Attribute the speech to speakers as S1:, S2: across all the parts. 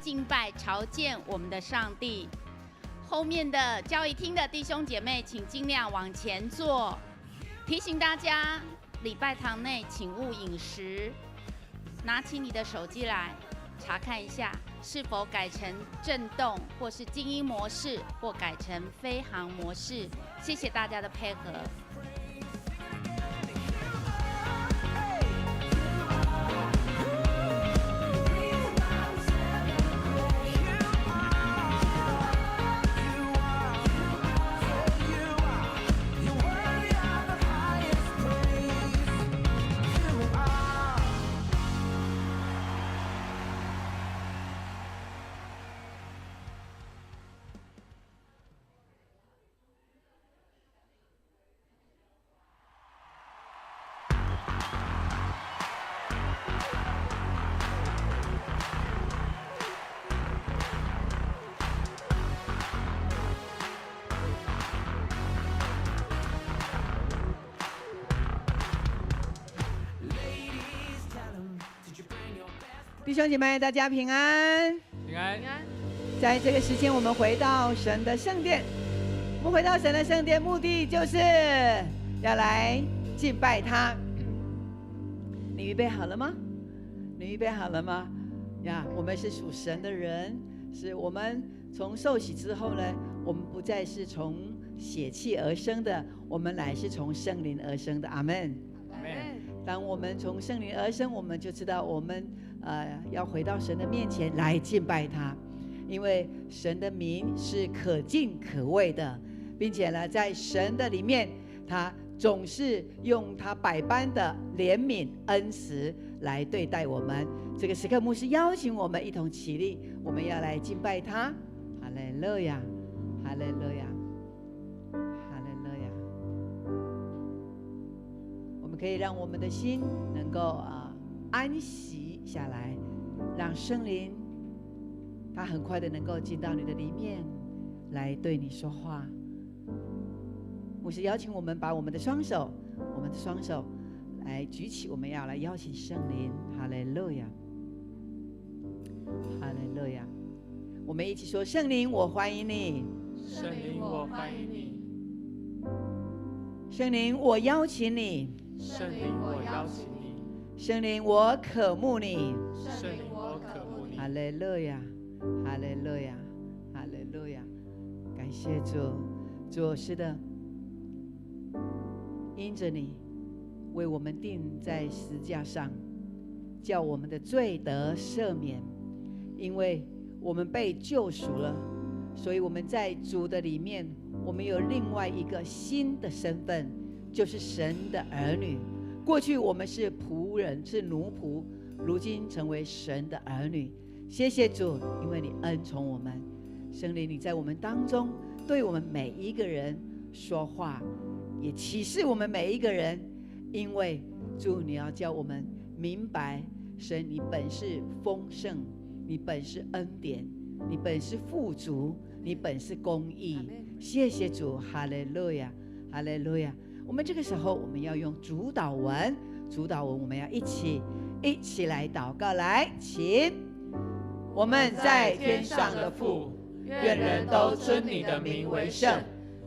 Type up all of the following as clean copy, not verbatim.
S1: 敬拜朝见我们的上帝。后面的交谊厅的弟兄姐妹，请尽量往前坐。提醒大家，礼拜堂内请勿饮食。拿起你的手机来，查看一下是否改成震动，或是静音模式，或改成飞行模式。谢谢大家的配合。
S2: 弟兄姐妹，大家平安，
S3: 平安。
S2: 在这个时间，我们回到神的圣殿。我们回到神的圣殿，目的就是要来敬拜他。你预备好了吗？你预备好了吗？呀，我们是属神的人，是我们从受洗之后呢，我们不再是从血气而生的，我们乃是从圣灵而生的。阿们。当我们从圣灵而生，我们就知道我们要回到神的面前来敬拜他，因为神的名是可敬可畏的，并且呢，在神的里面，他总是用他百般的怜悯恩慈来对待我们。这个时刻，牧师邀请我们一同起立，我们要来敬拜他。哈利路亚，哈利路亚，哈利路亚。我们可以让我们的心能够安息下来，让圣灵他很快的能够进到你的里面来对你说话。牧师邀请我们把我们的双手来举起，我们要来邀请圣灵。哈利路亚，哈利路亚。我们一起说：圣灵，我欢迎你。
S3: 圣灵，我欢迎你。
S2: 圣灵，我邀请你。
S3: 圣灵，我邀请你。
S2: 圣灵，我渴慕你。
S3: 圣灵，我渴慕你。
S2: 哈利路亚，哈利路亚，哈利路亚。感谢主，主是的，因着你为我们钉在十字架上，叫我们的罪得赦免。因为我们被救赎了，所以我们在主的里面，我们有另外一个新的身份，就是神的儿女。过去我们是仆人，是奴仆，如今成为神的儿女。谢谢主，因为你恩宠我们。圣灵，你在我们当中对我们每一个人说话，也启示我们每一个人。因为主，你要叫我们明白，神你本是丰盛，你本是恩典，你本是富足，你本是公义。谢谢主，哈利路亚，哈利路亚。我们这个时候，我们要用主祷文，我们要一起来祷告。来，请。我们在天上的父，
S3: 愿人都尊你的名为圣。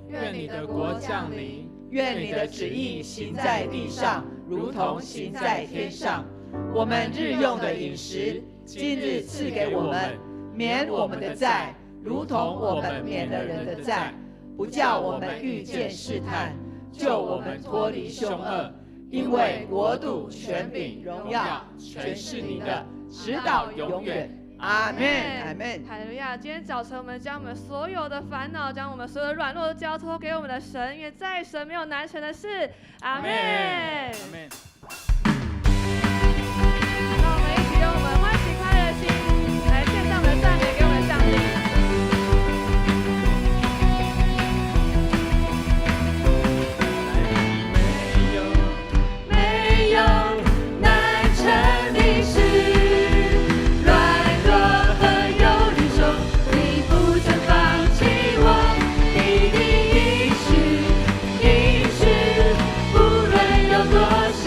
S3: 愿你的国降临。
S2: 愿你的旨意行在地上，如同行在天上。我们日用的饮食，今日赐给我们，免我们的债，如同我们免了人的债，不叫我们遇见试探，救我们脱离凶恶。因为国度、权柄、荣耀，全是你的，直到永远。阿们，阿们。
S4: 哈利路亚！今天早晨，我们将我们所有的烦恼，将我们所有的软弱都交托给我们的神，因为在神没有难成的事。阿们。
S3: 阿们。
S4: 让我们一起用我们欢喜快乐的心，来献上我们的赞美给我们的上帝。
S5: 不论有多少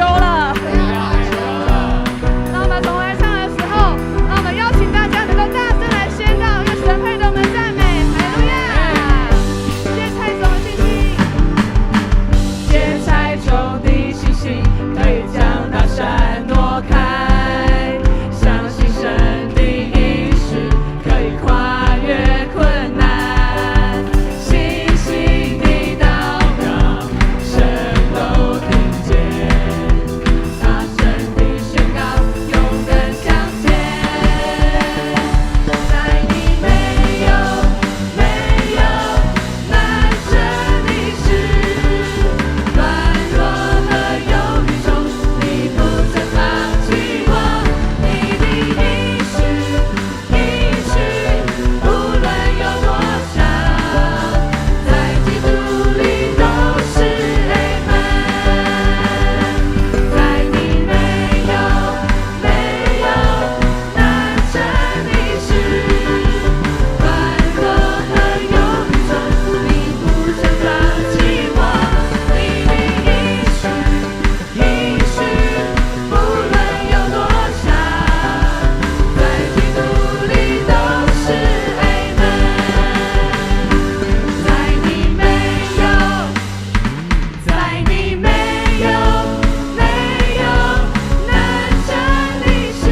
S4: 羞了。那我们重来唱的时候，让我们邀请大家能够大声来宣告，愿神配得我们的赞美，哈利路亚！芥菜种的信心，
S3: 芥菜种的信心，可以将大山挪开，相信神的应许，可以跨越困难，信心的祷告，神都听见，大声的宣告，勇敢向前，在你没有难成的事，软弱和忧郁中，你不曾放弃我，你的应许，无论有多少，在基督里都是 Amen。在你没有难成的事，软弱和忧郁中，你不曾放弃我，你的应许，无论有多少，在基督里都是 Amen。在你没有难成的事，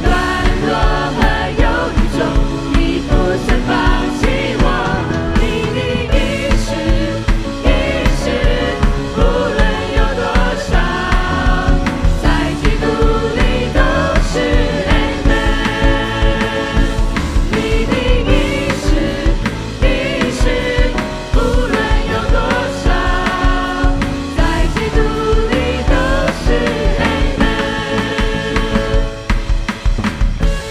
S3: 软弱和忧郁中，你不曾放弃我，你的应许，无论有多少，在基督里都是 Amen。你的应许，无论有多少，在基督里都是 Amen，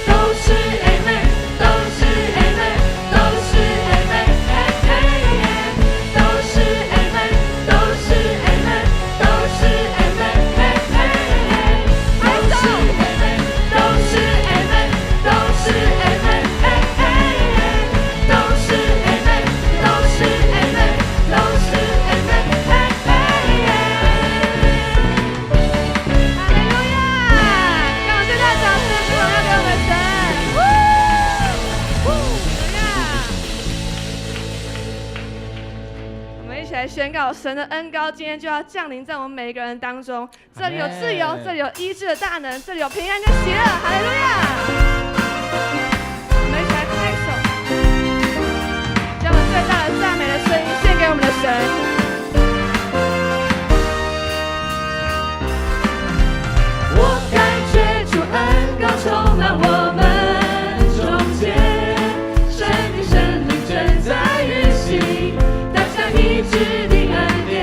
S3: 都是 Amen， 都是 Amen， 都是 Amen， 都是 Amen， 都是 Amen， 都是 Amen， 都是 Amen， 都是 Amen， 都是 Amen， 都是 Amen， 都是 Amen， 都是 Amen，
S4: 哈利路亚！让我们最大的掌声鼓掌给我们的神！哈利路亚！我们一起来宣告，神的恩膏今天就要降临在我们每一个人当中。这里有自由，这里有医治的大能，这里有平安跟喜乐。哈利路亚！我们一起来拍手，将我们最大的赞美的声音献给我们的神。
S3: 我感觉主恩膏充满我们中间，神灵正在运行，大家医治的恩典。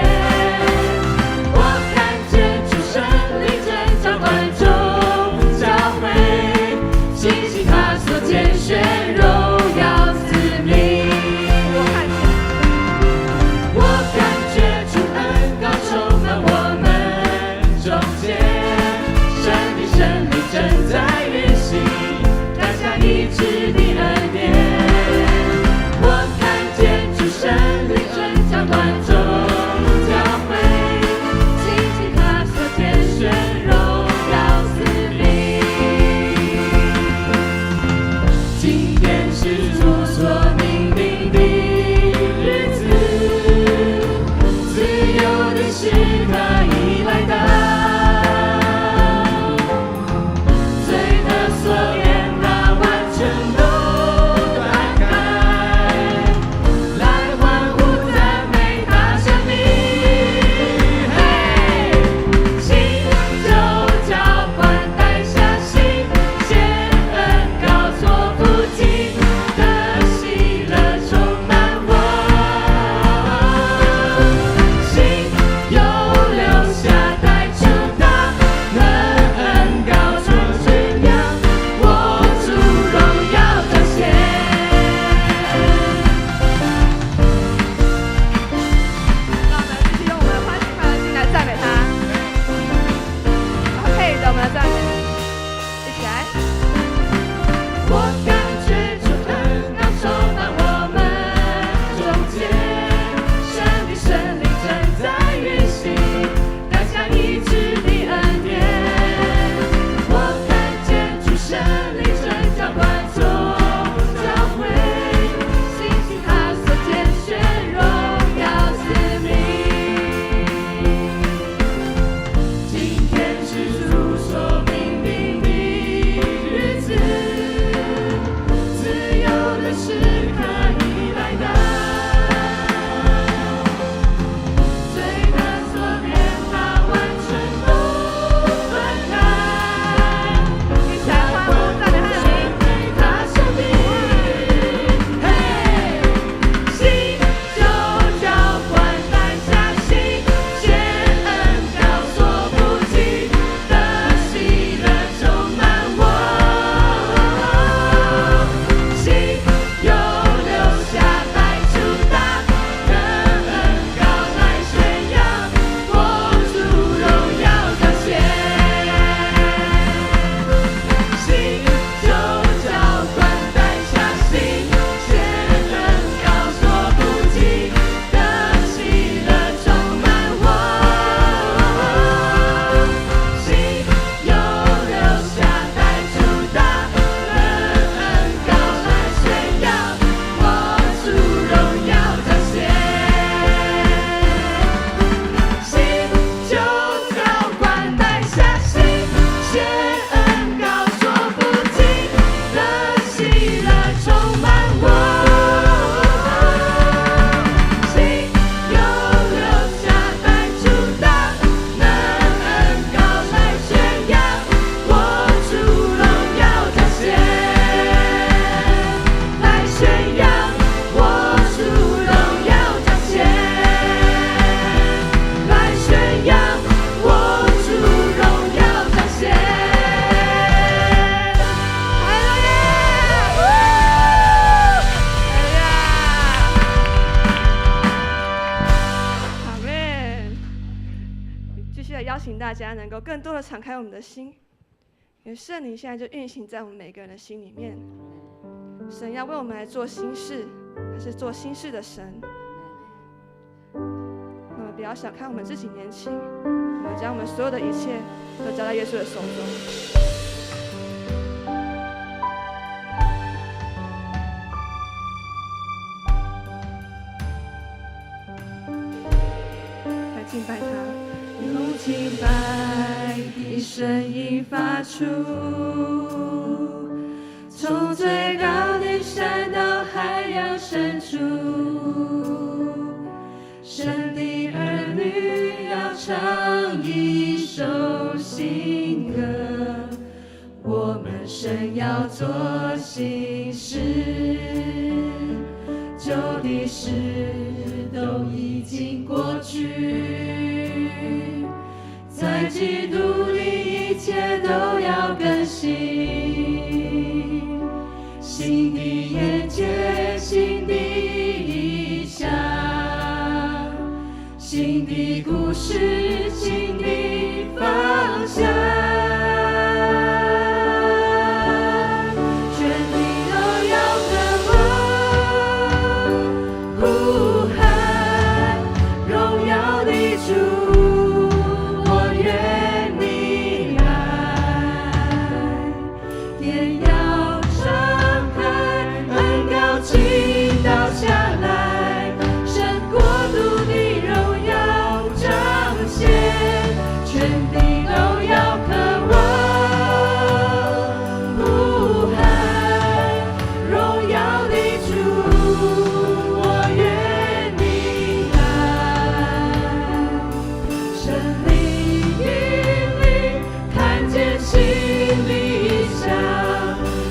S3: 我看见主神灵正掌管中教会，信息他所拣选，荣耀子民。我看
S4: 继续的邀请大家能够更多的敞开我们的心，因为圣灵现在就运行在我们每个人的心里面。神要为我们来做新事，他是做新事的神。那么不要小看我们自己年轻，我们将我们所有的一切都交在耶稣的手中。来敬拜他。
S3: 用敬拜的声音发出，从最高的山到海洋深处，神的儿女要唱一首新歌，我们神要做新事，旧的事都已经过去，在基督里一切都要更新，新的眼界，新的意象，新的故事，新的方向，全地都要渴望呼喊荣耀的主，我愿你来，天要敞开，恩膏倾倒下来，神国度的荣耀彰显，全地都要渴望呼喊荣耀的主，我愿你来，神灵引领，看见新的意象，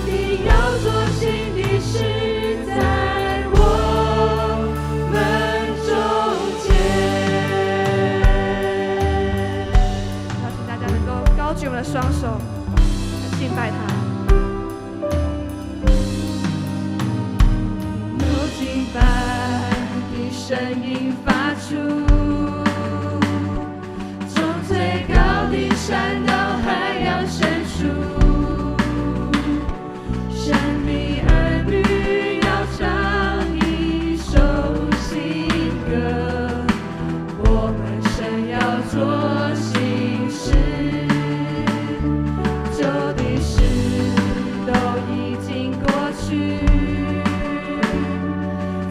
S3: 你要做新的事在我们中间。
S4: 邀请大家能够高举我们的双手来敬拜他。
S3: 有敬拜的声音发出，从最高的山到海洋深处，神的儿女要唱一首新歌，我们神要做新事，旧的事都已经过去，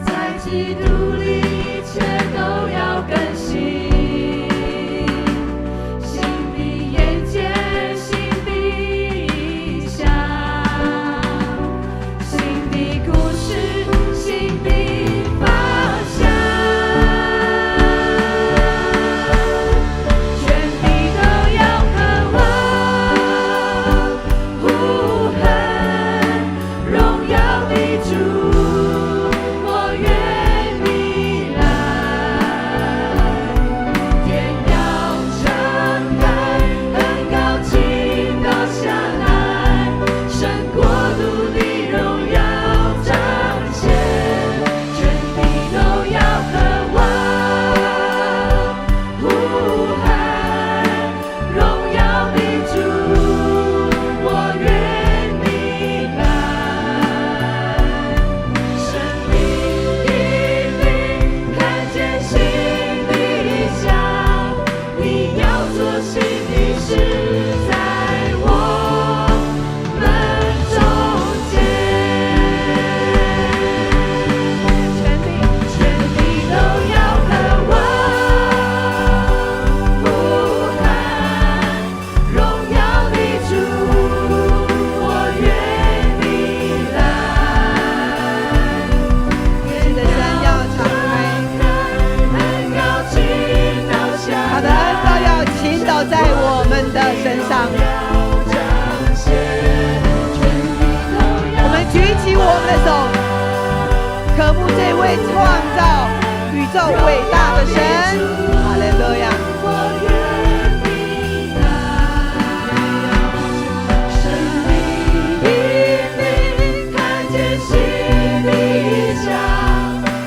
S3: 在基督里一切都要更新，新的眼界，新的意象，新的故事，新的方向，全地都要渴望呼喊荣耀的主，我愿你来，天要敞开，恩膏倾倒下来，神国度的荣耀彰显，全地都要渴望呼喊荣耀的主，我愿你来，神灵引领，看见新的意象，你要做新的事在我们中间，全地都要渴望呼喊荣耀的主，我愿你来，
S2: 是的，神要敞开，
S3: 恩膏倾倒下
S2: 他的恩膏要倾倒在我们的身上。我们举起我们的手，渴慕这位创造宇宙伟大的神。哈利路亚！
S3: 我愿你来，神灵引领，看见新的意象，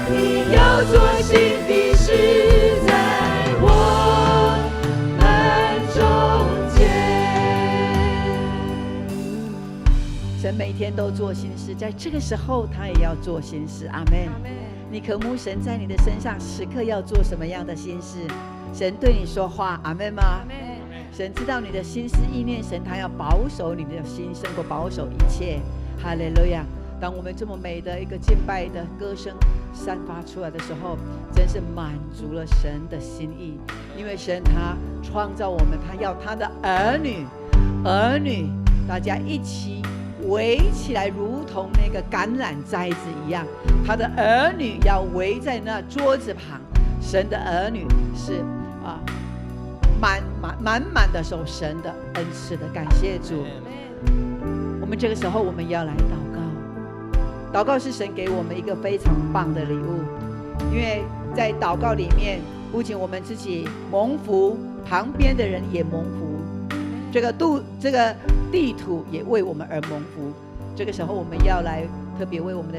S3: 你要做新的事在我们
S2: 神每天都做新事，在这个时候他也要做新事。阿们。你渴慕神在你的身上时刻要做什么样的新事？神对你说话，阿们吗？神知道你的心思意念，神他要保守你的心胜过保守一切。哈利路亚！当我们这么美的一个敬拜的歌声散发出来的时候，真是满足了神的心意。因为神他创造我们，他要他的儿女大家一起围起来，如同那个橄榄栽子一样，他的儿女要围在那桌子旁。神的儿女是满满的受神的恩赐的，感谢主。我们这个时候我们要来祷告是神给我们一个非常棒的礼物，因为在祷告里面，不仅我们自己蒙福，旁边的人也蒙福，这个地土也为我们而蒙福。这个时候我们要来特别为我们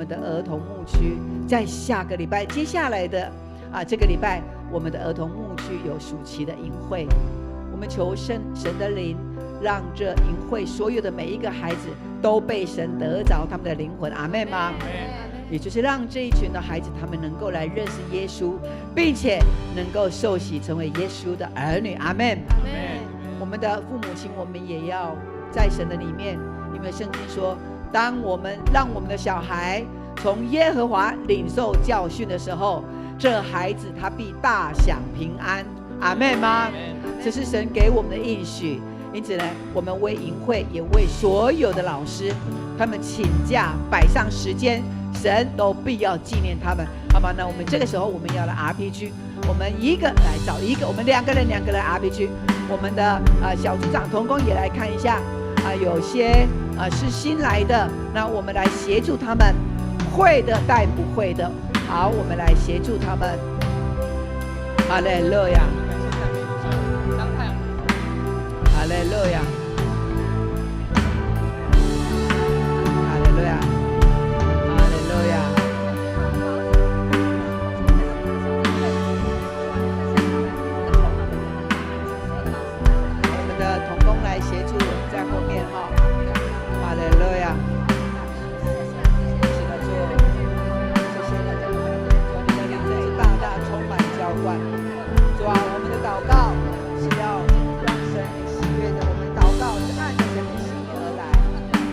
S2: 的儿童牧区，在下个礼拜接下来的这个礼拜，我们的儿童牧区有暑期的营会，我们求神的灵，让这营会所有的每一个孩子都被神得着他们的灵魂。阿们吗？也就是让这一群的孩子他们能够来认识耶稣，并且能够受洗成为耶稣的儿女。阿们。我们的父母亲，我们也要在神的里面，因为圣经说，当我们让我们的小孩从耶和华领受教训的时候，这孩子他必大享平安。阿们吗？这是神给我们的应许。因此呢，我们为营会，也为所有的老师，他们请假摆上时间，神都必要纪念他们，好吗？那我们这个时候我们要来 RPG， 我们一个来找一个，我们两个人 RPG。我们的小组长同工也来看一下，有些是新来的，那我们来协助他们，会的带不会的，好，我们来协助他们。哈利路亚，哈利路亚，哈利路亚，哈利路亚。我们的同工来协助在后面哈，哈利路亚。是的，主，谢谢大家，主，你的灵真是大大充满浇灌。主啊，我们的祷告是要让神喜悦的，我们祷告是按着神的心意而来。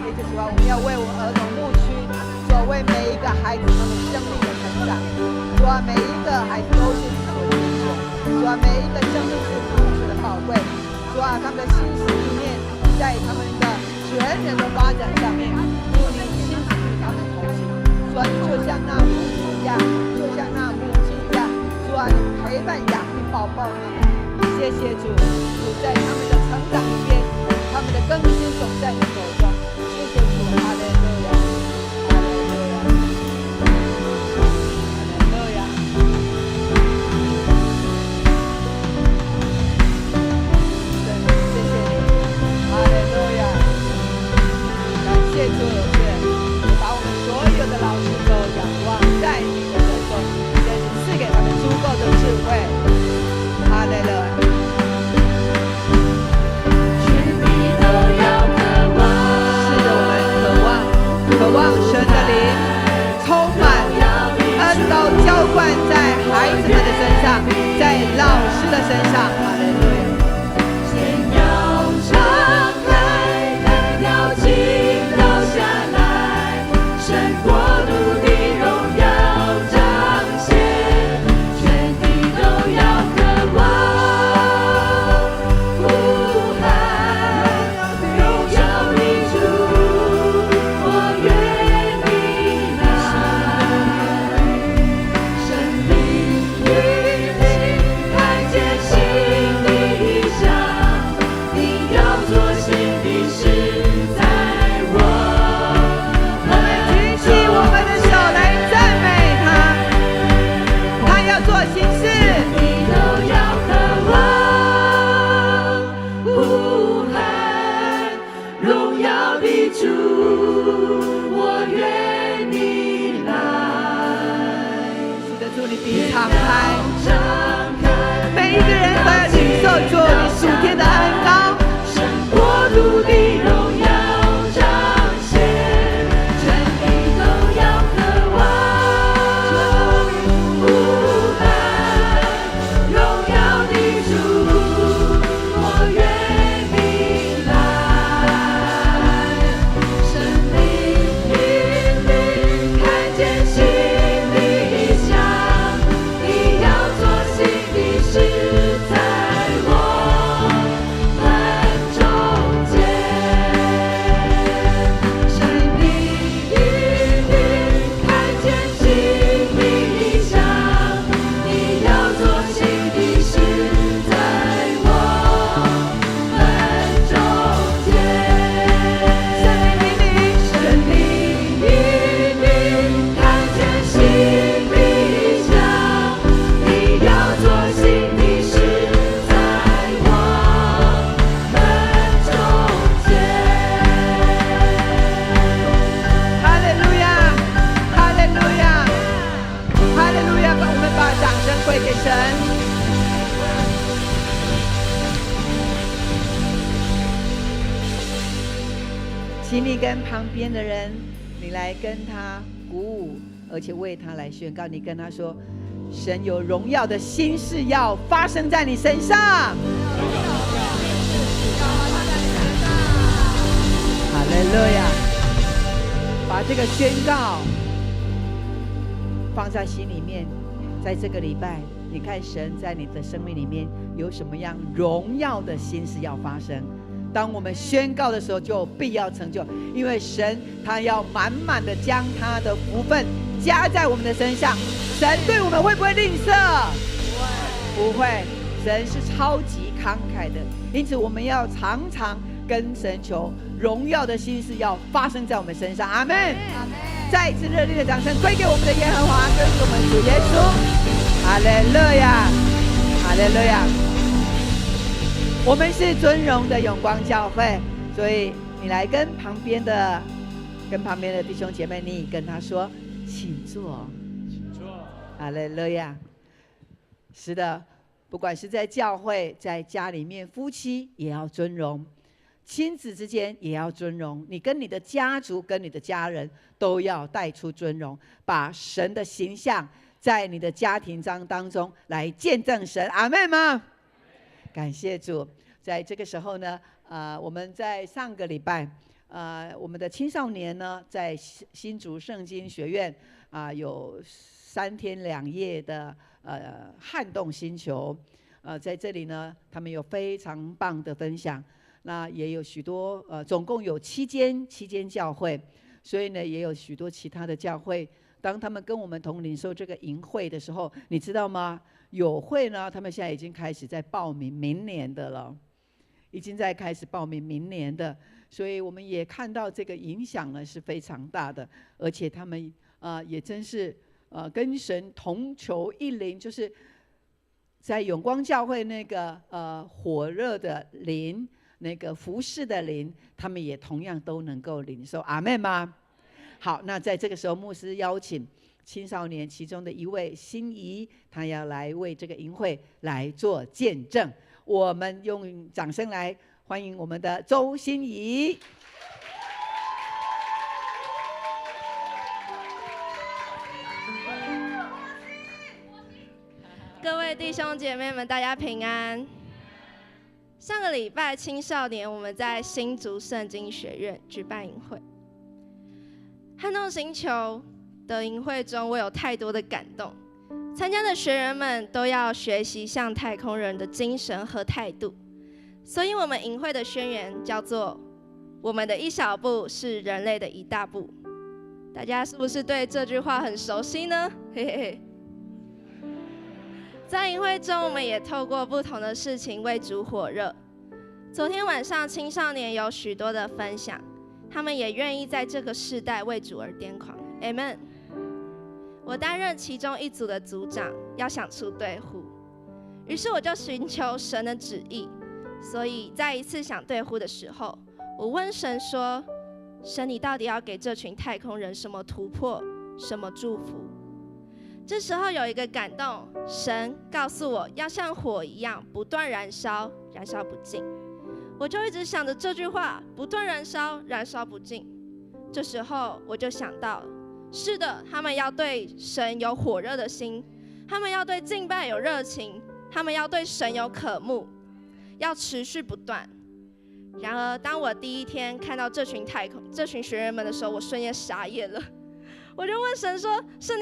S2: 也就是说，我们要为我们儿童牧区，主啊，为每一个孩子他们生命的成长。主啊，每一个孩子都是你所拣选。主啊，每一个生命是如此的宝贵。主啊，他们的心思意念在他们的全人的发展上面，主你亲自与他们同行。主啊，就像那母亲一样，就像那母亲一样。主啊，你陪伴养育宝宝他们。谢谢主，主在他们的成长里面，他们的更新总在你手中。谢谢主，哈利路亚，哈利路亚，哈利路亚。谢谢你，哈利路亚，感谢主，把我们所有的老师都仰望在你的手中，也赐给他们足够的智慧。哈利路亚。
S3: 全地都要渴望。
S2: 请你跟旁边的人，你来跟他鼓舞，而且为他来宣告。你跟他说，神有荣耀的新事要发生在你身上。哈利路亚！把这个宣告放在心里面，在这个礼拜，你看神在你的生命里面有什么样荣耀的新事要发生。当我们宣告的时候，就必要成就，因为神他要满满的将他的福分加在我们的身上。神对我们会不会吝啬？不会，神是超级慷慨的。因此我们要常常跟神求荣耀的心事要发生在我们身上。阿们。再一次热烈的掌声归给我们的耶和华，跟我们主耶稣。哈利路亚，哈利路亚。我们是尊荣的永光教会，所以你来跟旁边的弟兄姐妹，你跟他说，请坐，请坐。哈利路亚。是的，不管是在教会，在家里面，夫妻也要尊荣，亲子之间也要尊荣，你跟你的家族、跟你的家人都要带出尊荣，把神的形象在你的家庭当中来见证神。阿们吗？感谢主。在这个时候呢，我们在上个礼拜，我们的青少年呢，在新竹圣经学院有3天2夜的撼动星球，在这里呢，他们有非常棒的分享。那也有许多总共有7间教会，所以呢，也有许多其他的教会。当他们跟我们同领受这个营会的时候，你知道吗？有会呢，他们现在已经开始在报名明年的了，已经在开始报名明年的。所以我们也看到这个影响呢是非常大的，而且他们也真是跟神同求一灵，就是在永光教会那个火热的灵，那个服侍的灵，他们也同样都能够领受。阿们吗？好，那在这个时候，牧师邀请青少年其中的一位心仪，他要来为这个营会来做见证。我们用掌声来欢迎我们的周心怡。
S5: 各位弟兄姐妹们，大家平安。上个礼拜青少年我们在新竹圣经学院举办营会，撼动星球的营会中，我有太多的感动。参加的学员们都要学习像太空人的精神和态度，所以我们营会的宣言叫做“我们的一小步是人类的一大步”。大家是不是对这句话很熟悉呢？嘿嘿嘿。在营会中，我们也透过不同的事情为主火热。昨天晚上，青少年有许多的分享，他们也愿意在这个世代为主而癫狂。Amen。我担任其中一组的组长，要想出对呼，于是我就寻求神的旨意。所以在一次想对呼的时候，我问神说：“神，你到底要给这群太空人什么突破，什么祝福？”这时候有一个感动，神告诉我要像火一样不断燃烧，燃烧不尽。我就一直想着这句话，不断燃烧，燃烧不尽。这时候我就想到，是的，他们要对神有火热的心，他们要对敬拜有热情，他们要对神有渴慕，要持续不断。然而，当我第一天看到这群学员们的时候，我瞬间傻眼了。我就问神说：“神，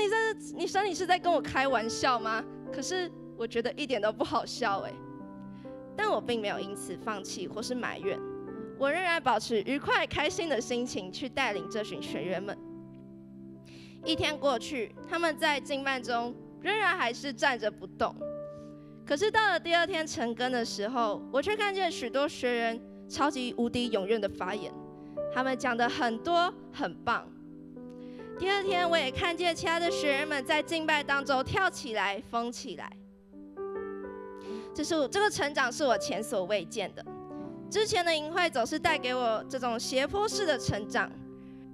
S5: 你是在跟我开玩笑吗？”可是我觉得一点都不好笑哎。但我并没有因此放弃或是埋怨，我仍然保持愉快开心的心情去带领这群学员们。一天过去，他们在敬拜中仍然还是站着不动。可是到了第2天晨更的时候，我却看见许多学员超级无敌踊跃的发言，他们讲的很多很棒。第2天，我也看见其他的学员们在敬拜当中跳起来、疯起来。这个成长是我前所未见的。之前的营会总是带给我这种斜坡式的成长，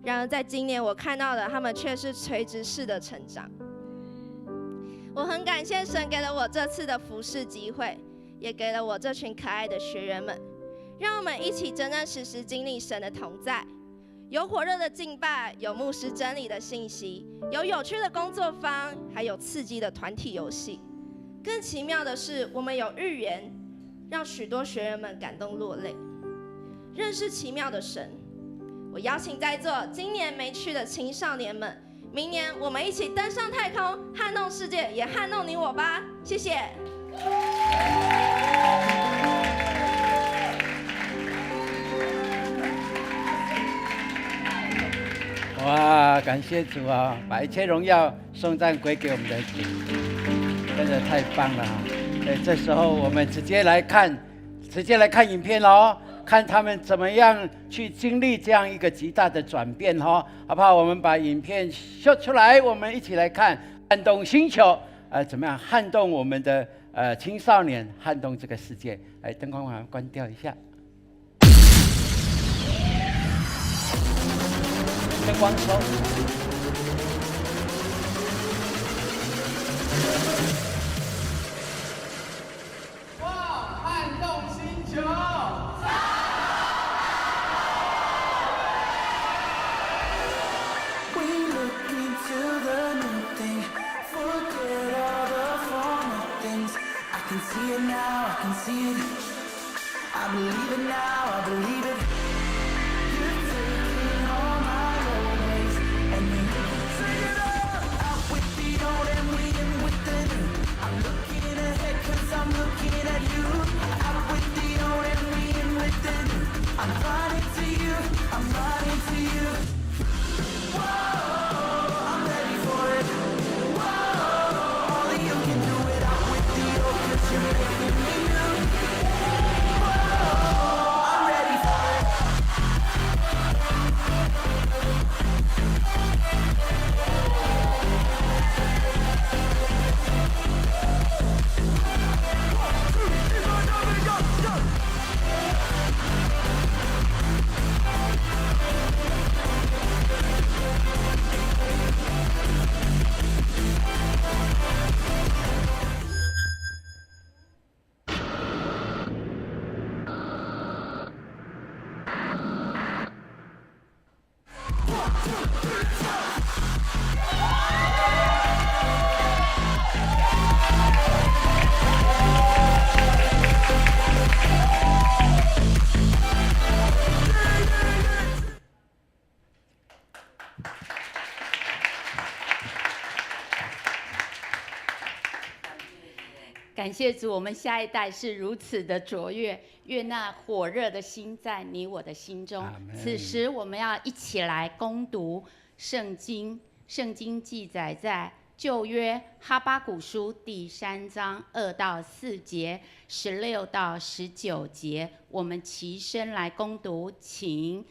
S5: 然而在今年我看到的，他们却是垂直式的成长。我很感谢神给了我这次的服事机会，也给了我这群可爱的学员们，让我们一起真真实实经历神的同在。有火热的敬拜，有牧师真理的信息，有有趣的工作坊，还有刺激的团体游戏。更奇妙的是，我们有预言，让许多学员们感动落泪。认识奇妙的神，我邀请在座今年没去的青少年们，明年我们一起登上太空，撼动世界，也撼动你我吧！谢谢。
S6: 哇，感谢主啊，把一切荣耀颂赞归给我们的主，真的太棒了啊！这时候我们直接来看影片哦，看他们怎么样去经历这样一个极大的转变哦，好不好？我们把影片秀出来，我们一起来看撼动星球，怎么样撼动我们的青少年，撼动这个世界？灯光把它关掉一下。灯光收。
S3: 哇，撼动星球！
S1: 感谢主，我们下一代是如此的卓越，愿那火热的心在你我的心中。此时我们要一起来攻读圣经，圣经记载在旧约哈巴谷书第3章2到4节，16到19节，我们齐声来攻读，请。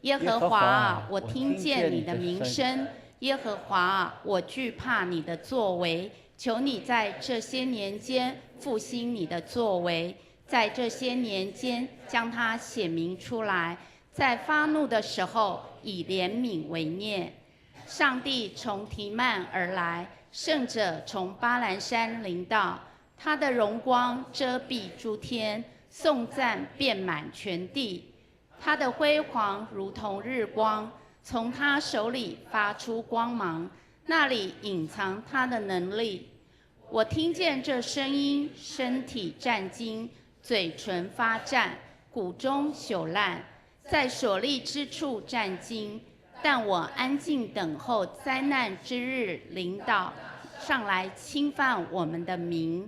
S1: 耶和华啊，我听见你的名声；耶和华啊，我惧怕你的作为。求你在这些年间复兴你的作为，在这些年间将它显明出来，在发怒的时候以怜悯为念。上帝从提曼而来，圣者从巴兰山临到，他的荣光遮蔽诸天，颂赞遍满全地。他的辉煌如同日光，从他手里发出光芒，那里隐藏他的能力。我听见这声音，身体战惊，嘴唇发战，骨中朽烂，在所立之处战惊。但我安静等候灾难之日临到，上来侵犯我们的民。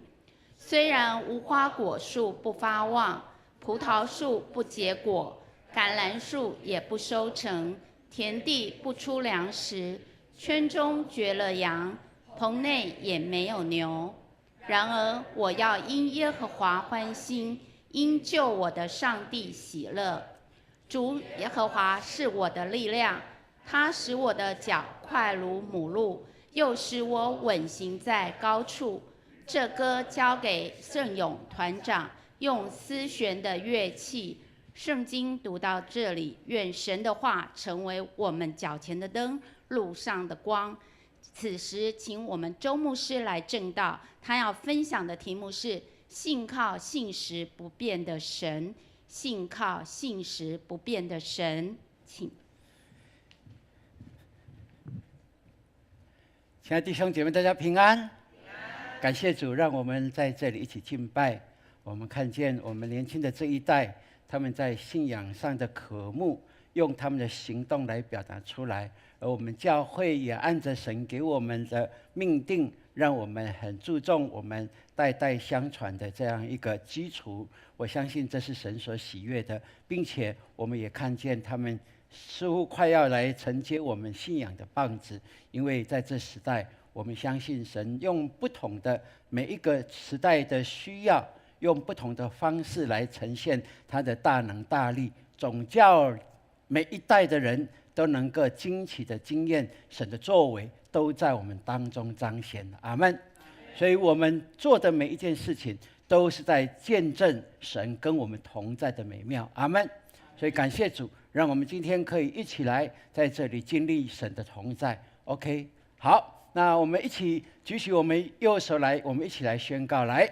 S1: 虽然无花果树不发旺，葡萄树不结果，橄榄树也不收成，田地不出粮食，圈中绝了羊，棚内也没有牛。然而我要因耶和华欢心，因救我的上帝喜乐。主耶和华是我的力量，他使我的脚快如母鹿，又使我稳行在高处。这歌交给圣咏团长，用丝弦的乐器。圣经读到这里，愿神的话成为我们脚前的灯，路上的光。此时请我们周牧师来证道，他要分享的题目是信靠信实不变的神。信靠信实不变的神，请。
S6: 亲爱的弟兄姐妹，大家平安。感谢主，让我们在这里一起敬拜。我们看见我们年轻的这一代，他们在信仰上的渴慕，用他们的行动来表达出来。而我们教会也按着神给我们的命定，让我们很注重我们代代相传的这样一个基础。我相信这是神所喜悦的，并且我们也看见他们似乎快要来承接我们信仰的棒子，因为在这时代，我们相信神用不同的每一个时代的需要，用不同的方式来呈现他的大能大力，总叫每一代的人都能够惊奇的经验神的作为，都在我们当中彰显。阿们。所以我们做的每一件事情，都是在见证神跟我们同在的美妙。阿们。所以感谢主，让我们今天可以一起来在这里经历神的同在。OK， 好，那我们一起举起我们右手来，我们一起来宣告：来，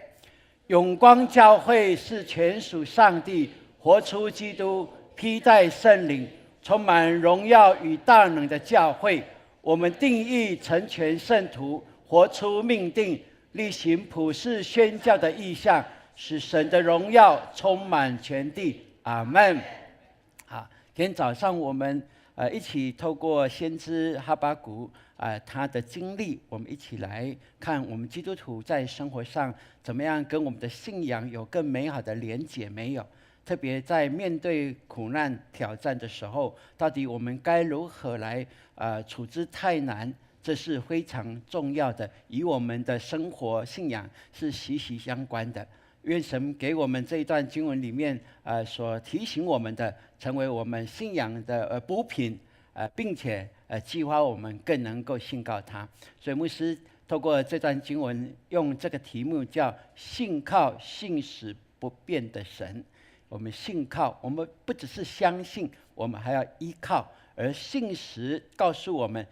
S6: 永光教会是全属上帝，活出基督，披戴圣灵，充满荣耀与大能的教会。我们定义成全圣徒，活出命定，例行普世宣教的意向，使神的荣耀充满全地。阿们。好，今天早上我们一起透过先知哈巴谷他的经历，我们一起来看我们基督徒在生活上怎么样跟我们的信仰有更美好的连结没有？特别在面对苦难挑战的时候，到底我们该如何来处之泰然？这是非常重要的，与我们的生活信仰是息息相关的。愿神给我们这一段经文里面所提醒我们的，成为我们信仰的补品，并且激发我们更能够信靠他。所以牧师透过这段经文，用这个题目叫“信靠信使不变的神”。我们信靠，我们不只是相信，我们还要依靠。而信实告诉我们，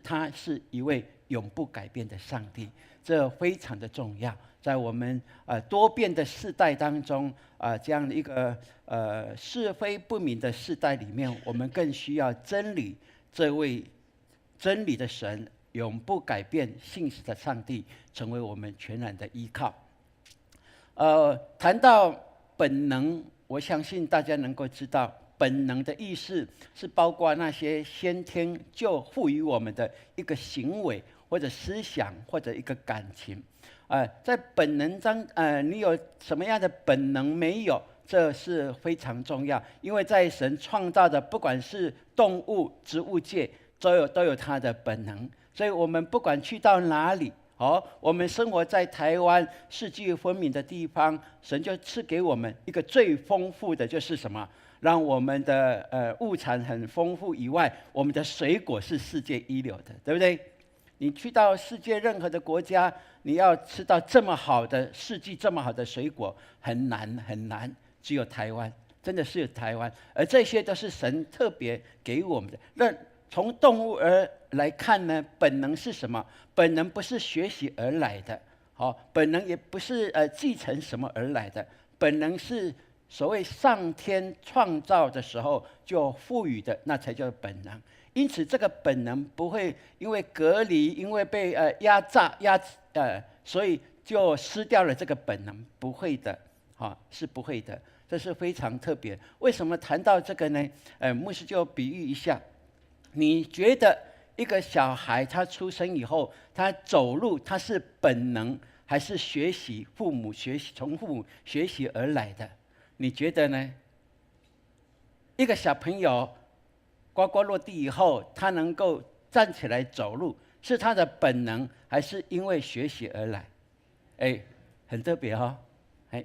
S6: 他是一位永不改变的上帝，这非常的重要。在我们多变的世代当中，这样的一个是非不明的世代里面，我们更需要真理。这位真理的神，永不改变信实的上帝，成为我们全然的依靠。谈到本能，我相信大家能够知道，本能的意思是包括那些先天就赋予我们的一个行为或者思想或者一个感情。在本能中，你有什么样的本能没有？这是非常重要，因为在神创造的，不管是动物、植物界，都有它的本能。所以我们不管去到哪里，我们生活在台湾四季分明的地方，神就赐给我们一个最丰富的，就是什么？让我们的物产很丰富以外，我们的水果是世界一流的，对不对？你去到世界任何的国家，你要吃到这么好的四季这么好的水果，很难很难，只有台湾，真的是有台湾。而这些都是神特别给我们的。从动物而来看呢，本能是什么？本能不是学习而来的，本能也不是继承什么而来的，本能是所谓上天创造的时候就赋予的，那才叫本能。因此，这个本能不会因为隔离，因为被压榨所以就失掉了这个本能，不会的，是不会的，这是非常特别。为什么谈到这个呢？牧师就比喻一下，你觉得一个小孩他出生以后，他走路他是本能还是学习？从父母学习而来的？你觉得呢？一个小朋友呱呱落地以后，他能够站起来走路，是他的本能，还是因为学习而来？很特别哈。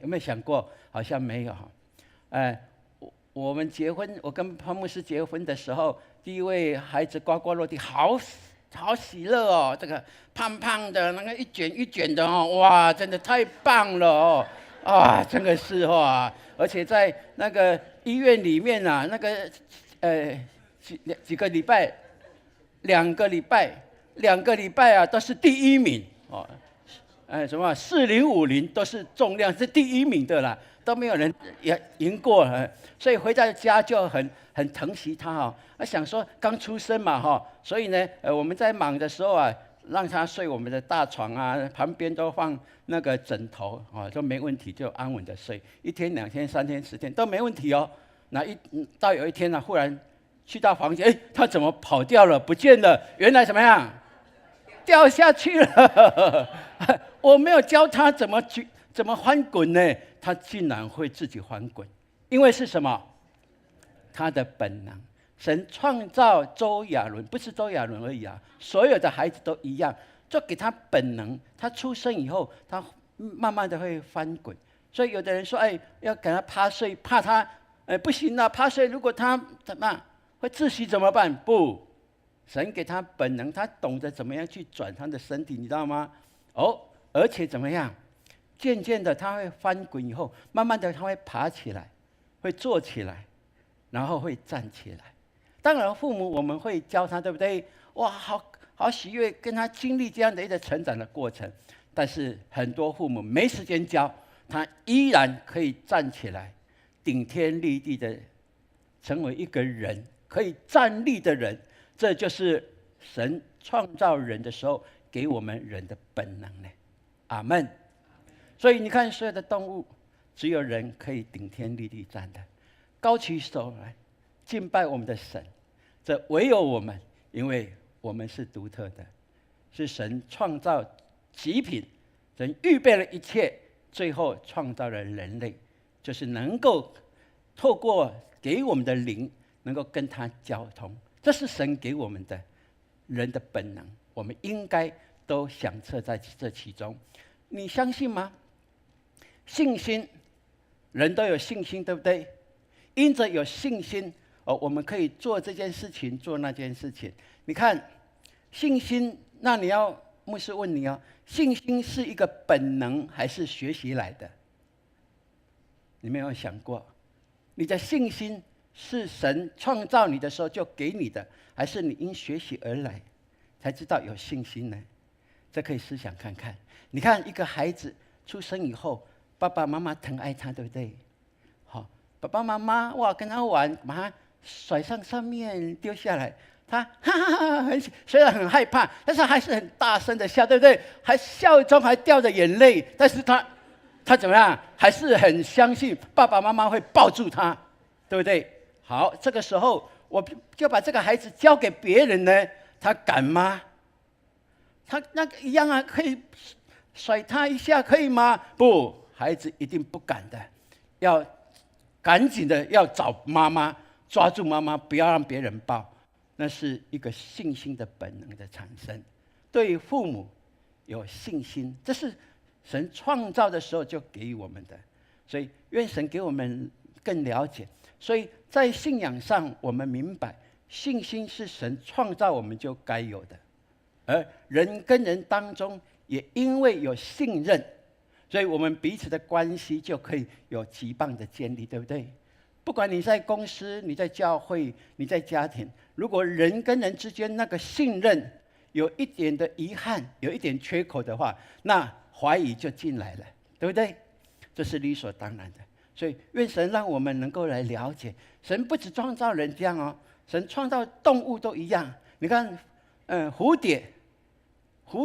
S6: 有没有想过？好像没有哈。我们结婚，我跟潘牧师结婚的时候，第一位孩子呱呱落地，好喜乐哦！这个胖胖的，那个一卷一卷的哦，哇，真的太棒了哦！真的是哇！而且在那个医院里面啊，那个几个礼拜，2个礼拜啊，都是第1名哦。什么4050都是重量是第1名的啦，都没有人也赢过了。所以回到家就很疼惜他想说刚出生嘛所以呢，我们在忙的时候啊，让他睡我们的大床啊，旁边都放那个枕头啊，都没问题，就安稳的睡，1天、2天、3天、10天都没问题哦。那到有一天呢，忽然去到房间，他怎么跑掉了，不见了？原来怎么样？掉下去了。我没有教他怎么翻滚呢，他竟然会自己翻滚，因为是什么？他的本能。神创造周亚伦，不是周亚伦而已啊，所有的孩子都一样，就给他本能。他出生以后，他慢慢的会翻滚。所以有的人说，要给他趴睡，怕他，不行啊，趴睡，如果他怎么会窒息怎么办？不，神给他本能，他懂得怎么样去转他的身体，你知道吗？而且怎么样？渐渐的他会翻滚以后，慢慢的他会爬起来，会坐起来，然后会站起来。当然，父母我们会教他，对不对？哇，好喜悦跟他经历这样的一个成长的过程。但是很多父母没时间教，他依然可以站起来，顶天立地的成为一个人，可以站立的人。这就是神创造人的时候给我们人的本能呢。阿们。所以你看，所有的动物，只有人可以顶天立地站的，高起手来敬拜我们的神，这唯有我们，因为我们是独特的，是神创造极品，神预备了一切，最后创造了人类，就是能够透过给我们的灵，能够跟他交通，这是神给我们的人的本能，我们应该都享受在这其中。你相信吗？信心，人都有信心，对不对？因着有信心，我们可以做这件事情，做那件事情。你看，信心，那牧师问你信心是一个本能还是学习来的？你没有想过，你的信心是神创造你的时候就给你的，还是你因学习而来才知道有信心呢？这可以思想看看。你看一个孩子出生以后，爸爸妈妈疼爱他，对不对？好，爸爸妈妈哇跟他玩，把他甩上面丢下来，他哈哈哈，虽然很害怕，但是还是很大声的笑，对不对？还笑中还掉着眼泪，但是他怎么样？还是很相信爸爸妈妈会抱住他，对不对？好，这个时候我就把这个孩子交给别人呢，他敢吗？他那个一样啊，可以甩他一下，可以吗？不，孩子一定不敢的，要赶紧的要找妈妈，抓住妈妈，不要让别人抱。那是一个信心的本能的产生。对于父母有信心，这是神创造的时候就给予我们的，所以愿神给我们更了解。所以在信仰上，我们明白信心是神创造我们就该有的，而人跟人当中也因为有信任，所以我们彼此的关系就可以有极棒的建立，对不对？不管你在公司、你在教会、你在家庭，如果人跟人之间那个信任有一点的遗憾，有一点缺口的话，那怀疑就进来了，对不对？这是理所当然的。所以愿神让我们能够来了解，神不只创造人这样神创造动物都一样。你看，蝴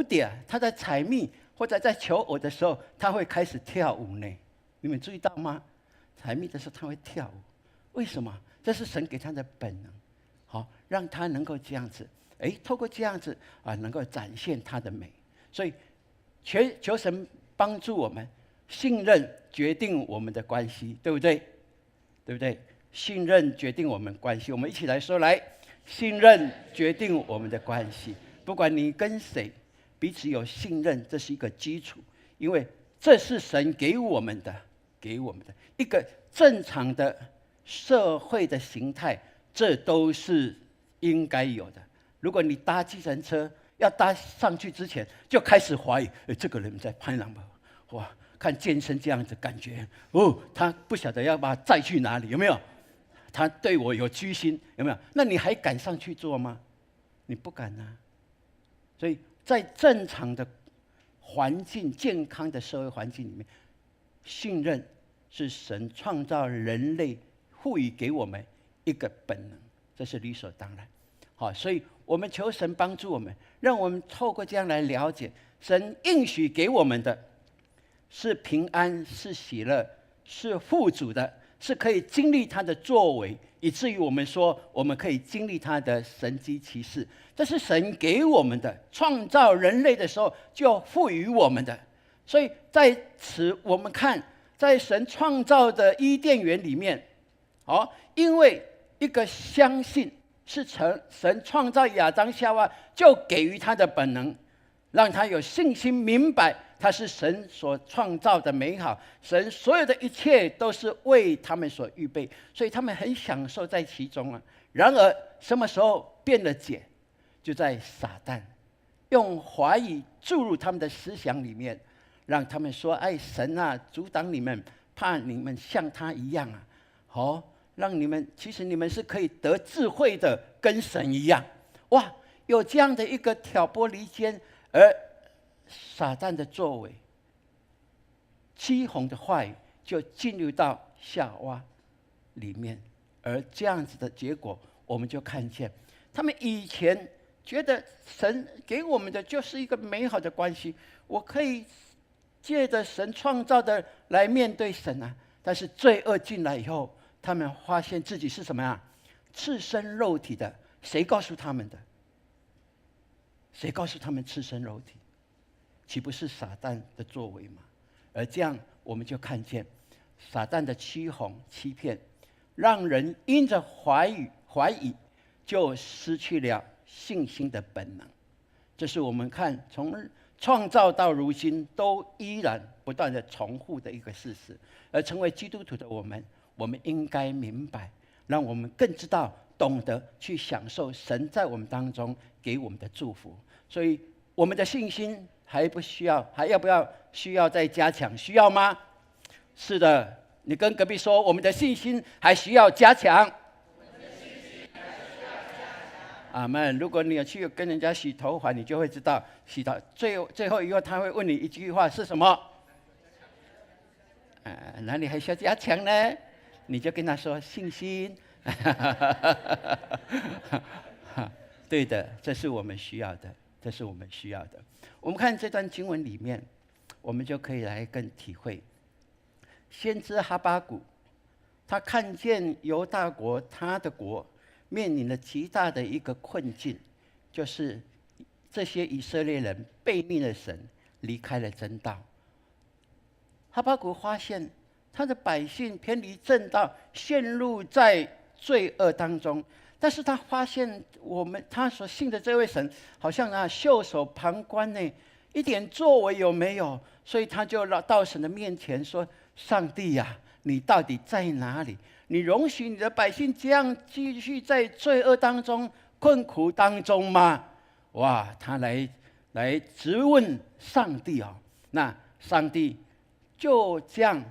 S6: 蝶它在采蜜或者在求偶的时候，它会开始跳舞呢。你们注意到吗？采蜜的时候它会跳舞，为什么？这是神给它的本能，好让它能够这样子，透过这样子能够展现它的美。所以求神帮助我们，信任决定我们的关系，对不对？对不对？信任决定我们关系。我们一起来说，来，信任决定我们的关系。不管你跟谁，彼此有信任，这是一个基础，因为这是神给我们的一个正常的社会的形态，这都是应该有的。如果你搭计程车，要搭上去之前就开始怀疑，这个人在攀狼吧？哇，看健身这样子感觉，他不晓得要把他载去哪里，有没有？他对我有居心，有没有？那你还敢上去做吗？你不敢啊。所以在正常的环境、健康的社会环境里面，信任是神创造人类赋予给我们一个本能，这是理所当然。好，所以我们求神帮助我们，让我们透过这样来了解，神应许给我们的是平安，是喜乐，是富足的，是可以经历他的作为，以至于我们说我们可以经历他的神迹奇事。这是神给我们的，创造人类的时候就赋予我们的。所以在此我们看，在神创造的伊甸园里面，因为一个相信是神创造亚当夏娃，就给予他的本能，让他有信心明白他是神所创造的美好，神所有的一切都是为他们所预备，所以他们很享受在其中啊。然而什么时候变了解，就在撒旦用怀疑注入他们的思想里面，让他们说：哎，神啊，阻挡你们，怕你们像他一样啊。让你们其实你们是可以得智慧的，跟神一样。哇，有这样的一个挑拨离间，而撒旦的作为，欺哄的话语就进入到夏娃里面，而这样子的结果，我们就看见他们以前觉得神给我们的就是一个美好的关系，我可以借着神创造的来面对神啊。但是罪恶进来以后，他们发现自己是什么呀？赤身肉体的。谁告诉他们的？谁告诉他们赤身肉体？岂不是撒旦的作为吗？而这样我们就看见撒旦的欺哄欺骗，让人因着怀疑就失去了信心的本能。这是我们看从创造到如今都依然不断的重复的一个事实。而成为基督徒的我们应该明白，让我们更知道懂得去享受神在我们当中给我们的祝福。所以我们的信心还要不要需要再加强？需要吗？是的，你跟隔壁说，我们的信心还需要加强。阿们。如果你有去跟人家洗头发，你就会知道，洗头最后以后他会问你一句话是什么？哪里还需要加强呢？你就跟他说信心。对的，这是我们需要的，这是我们需要的。我们看这段经文里面，我们就可以来更体会，先知哈巴谷，他看见犹大国，他的国面临了极大的一个困境，就是这些以色列人背逆了神，离开了真道。哈巴谷发现他的百姓偏离正道，陷入在罪恶当中。但是他发现他所信的这位神好像袖手旁观呢，一点作为有没有？所以他就到神的面前说：上帝呀，你到底在哪里？你容许你的百姓这样继续在罪恶当中、困苦当中吗？哇，他来质问上帝哦。那上帝就这样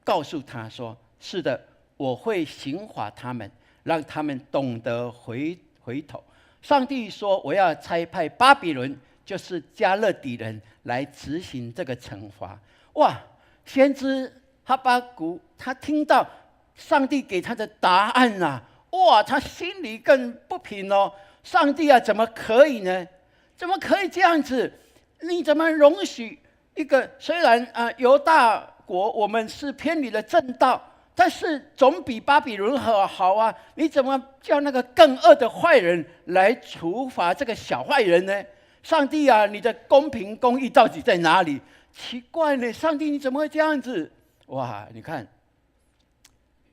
S6: 告诉他说：是的，我会刑罚他们，让他们懂得回头。上帝说：我要差派巴比伦，就是加勒底人来执行这个惩罚。哇！先知哈巴谷他听到上帝给他的答案哇，他心里更不平哦。上帝啊，怎么可以呢？怎么可以这样子？你怎么容许一个虽然犹大国我们是偏离了正道，但是总比巴比伦好啊！你怎么叫那个更恶的坏人来处罚这个小坏人呢？上帝啊，你的公平公义到底在哪里？奇怪呢，上帝你怎么会这样子？哇，你看，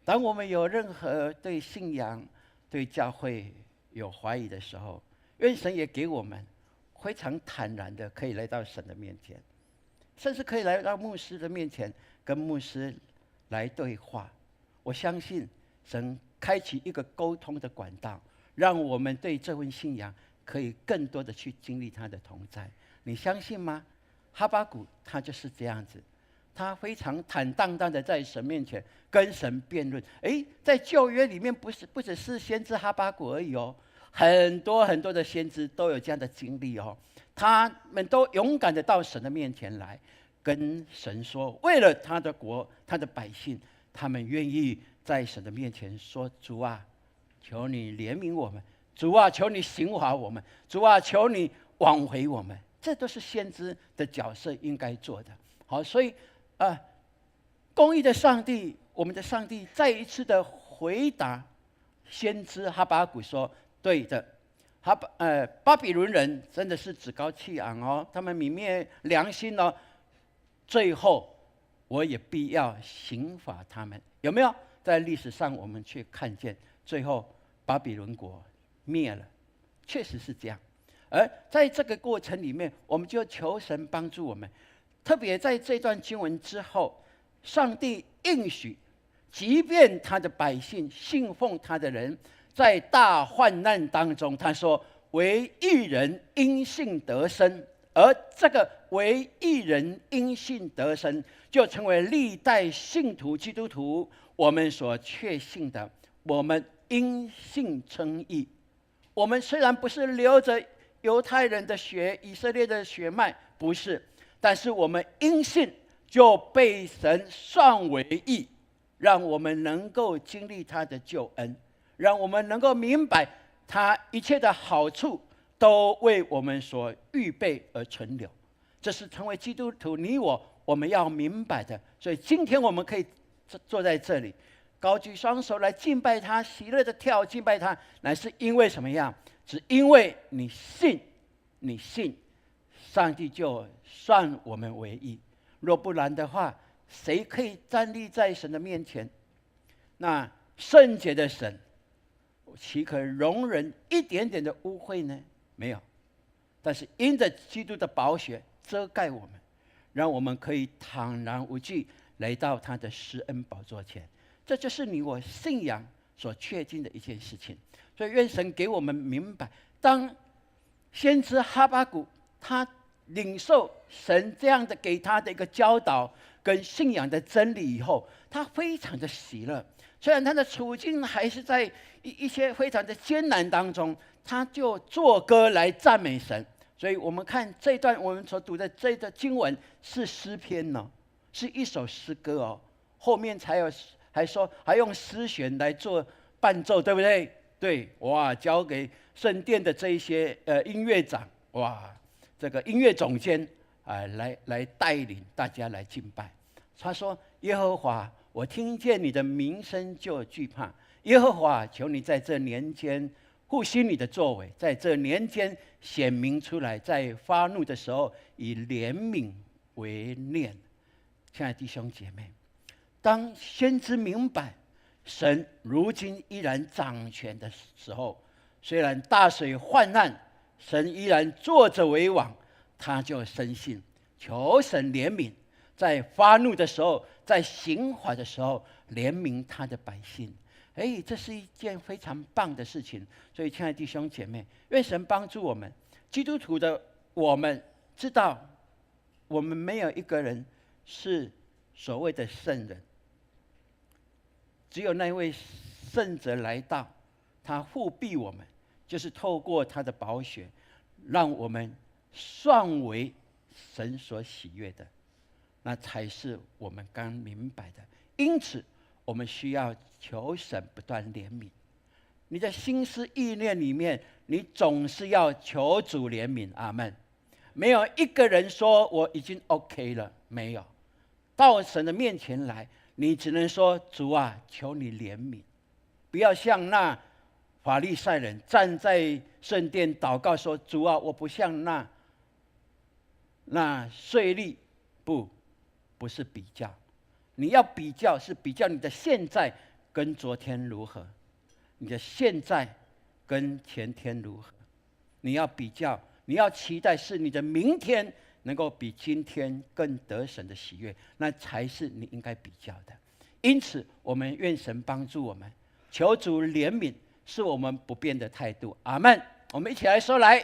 S6: 当我们有任何对信仰、对教会有怀疑的时候，愿神也给我们非常坦然的可以来到神的面前，甚至可以来到牧师的面前，跟牧师来对话。我相信神开启一个沟通的管道，让我们对这份信仰可以更多的去经历他的同在。你相信吗？哈巴谷他就是这样子，他非常坦荡荡的在神面前跟神辩论。在旧约里面不只是先知哈巴谷而已哦，很多很多的先知都有这样的经历哦。他们都勇敢的到神的面前来，跟神说，为了他的国、他的百姓，他们愿意在神的面前说：主啊，求你怜悯我们，主啊，求你刑罚我们，主啊，求你挽回我们。这都是先知的角色应该做的。好，所以公义的上帝，我们的上帝再一次的回答先知哈巴谷说：对的，巴比伦人真的是趾高气昂哦，他们泯灭良心哦，最后我也必要刑罚他们。有没有？在历史上我们却看见，最后巴比伦国灭了，确实是这样。而在这个过程里面，我们就求神帮助我们。特别在这段经文之后，上帝应许，即便他的百姓信奉他的人，在大患难当中，他说：唯一人因信得生。而这个唯一人因信得生，就成为历代信徒基督徒我们所确信的。我们因信称义。我们虽然不是流着犹太人的血、以色列的血脉，不是，但是我们因信就被神算为义，让我们能够经历他的救恩，让我们能够明白他一切的好处都为我们所预备而存留。这是成为基督徒你我们要明白的。所以今天我们可以坐在这里，高举双手来敬拜他，喜乐的跳敬拜他，乃是因为什么样？只因为你信，上帝就算我们为义。若不然的话，谁可以站立在神的面前？那圣洁的神，岂可容忍一点点的污秽呢？没有。但是因着基督的宝血遮盖我们，让我们可以坦然无惧来到他的施恩宝座前。这就是你我信仰所确定的一件事情。所以愿神给我们明白，当先知哈巴谷他领受神这样的给他的一个教导跟信仰的真理以后，他非常的喜乐。虽然他的处境还是在一些非常的艰难当中，他就作歌来赞美神。所以我们看这段我们所读的这段经文是诗篇呢，是一首诗歌哦。后面还说还用丝弦来做伴奏，对不对？对，哇，交给圣殿的这一些音乐长，哇，这个音乐总监来带领大家来敬拜。他说：耶和华，我听见你的名声就惧怕。耶和华，求你在这年间复兴你的作为，在这年间显明出来，在发怒的时候以怜悯为念。亲爱的弟兄姐妹，当先知明白神如今依然掌权的时候，虽然大水患难，神依然坐着为王，他就深信求神怜悯，在发怒的时候，在刑罚的时候怜悯他的百姓。这是一件非常棒的事情。所以亲爱的弟兄姐妹，愿神帮助我们基督徒的我们知道，我们没有一个人是所谓的圣人，只有那位圣者来到，他护庇我们，就是透过他的宝血，让我们算为神所喜悦的，那才是我们刚明白的。因此我们需要求神不断怜悯。你的心思意念里面，你总是要求主怜悯。阿们。没有一个人说我已经 OK 了，没有。到神的面前来，你只能说：主啊，求你怜悯。不要像那法利赛人站在圣殿祷告说：主啊，我不像那税吏。不是比较。你要比较，是比较你的现在跟昨天如何，你的现在跟前天如何。你要比较，你要期待是你的明天能够比今天更得神的喜悦，那才是你应该比较的。因此我们愿神帮助我们，求主怜悯是我们不变的态度。阿们。我们一起来说，来，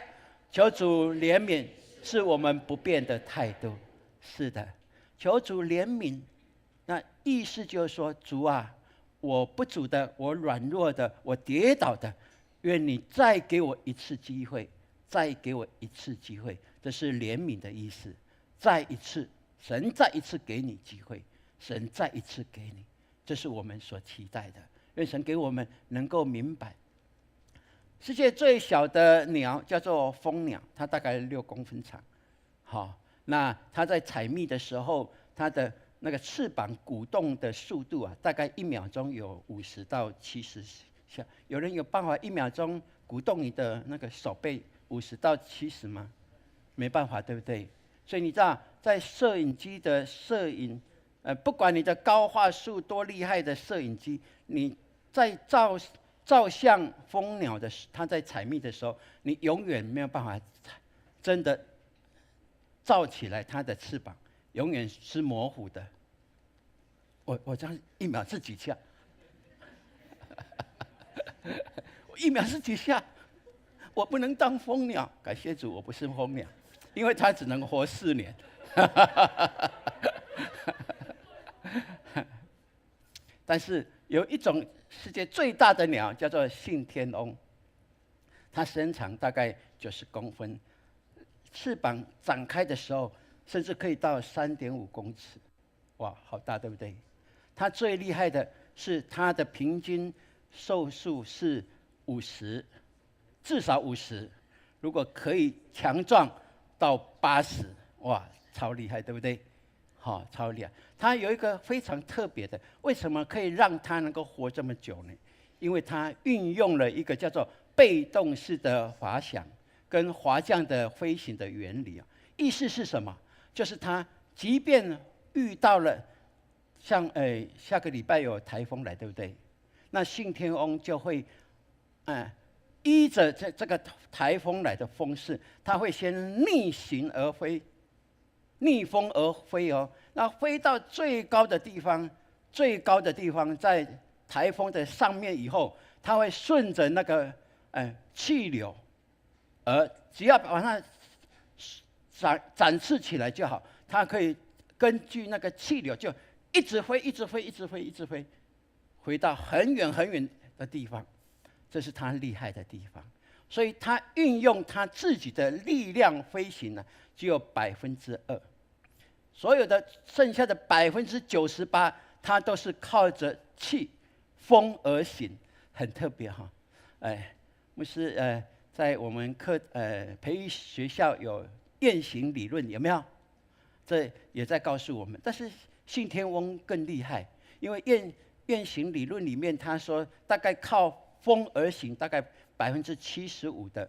S6: 求主怜悯是我们不变的态度。是的，求主怜悯，那意思就是说，主啊，我不足的，我软弱的，我跌倒的，愿你再给我一次机会，再给我一次机会。这是怜悯的意思。再一次，神再一次给你机会，神再一次给你，这是我们所期待的。愿神给我们能够明白，世界最小的鸟叫做蜂鸟，它大概6公分长。好，那它在采蜜的时候，它的那个翅膀鼓动的速度啊，大概1秒钟有50到70下。有人有办法1秒钟鼓动你的那个手背50到70吗？没办法，对不对？所以你知道，在摄影机的摄影，不管你的高画素多厉害的摄影机，你在照相蜂鸟的它在采蜜的时候，你永远没有办法真的照起来它的翅膀，永远是模糊的。我这样1秒是几下？我1秒是几下？我不能当蜂鸟，感谢主，我不是蜂鸟，因为它只能活4年。但是有一种世界最大的鸟叫做信天翁，它身长大概90公分，翅膀展开的时候，甚至可以到3.5公尺，哇，好大，对不对？它最厉害的是它的平均寿数是50，至少50，如果可以强壮到80，哇，超厉害，对不对？好，超厉害。它有一个非常特别的，为什么可以让它能够活这么久呢？因为它运用了一个叫做被动式的滑翔跟滑降的飞行的原理啊。意思是什么？就是它即便遇到了像下个礼拜有台风来，对不对？那信天翁就会依着这个台风来的风势，它会先逆行而飞，逆风而飞哦。那飞到最高的地方，在台风的上面以后，它会顺着那个气流，而只要把它展示起来就好，它可以根据那个气流就一直飞，回到很远很远的地方。这是它厉害的地方，所以它运用它自己的力量飞行呢，只有2%，所有的剩下的98%，它都是靠着气风而行，很特别哈。牧师在我们培育学校有雁行理论，有没有？这也在告诉我们，但是信天翁更厉害，因为雁行理论里面他说，大概靠风而行，大概75%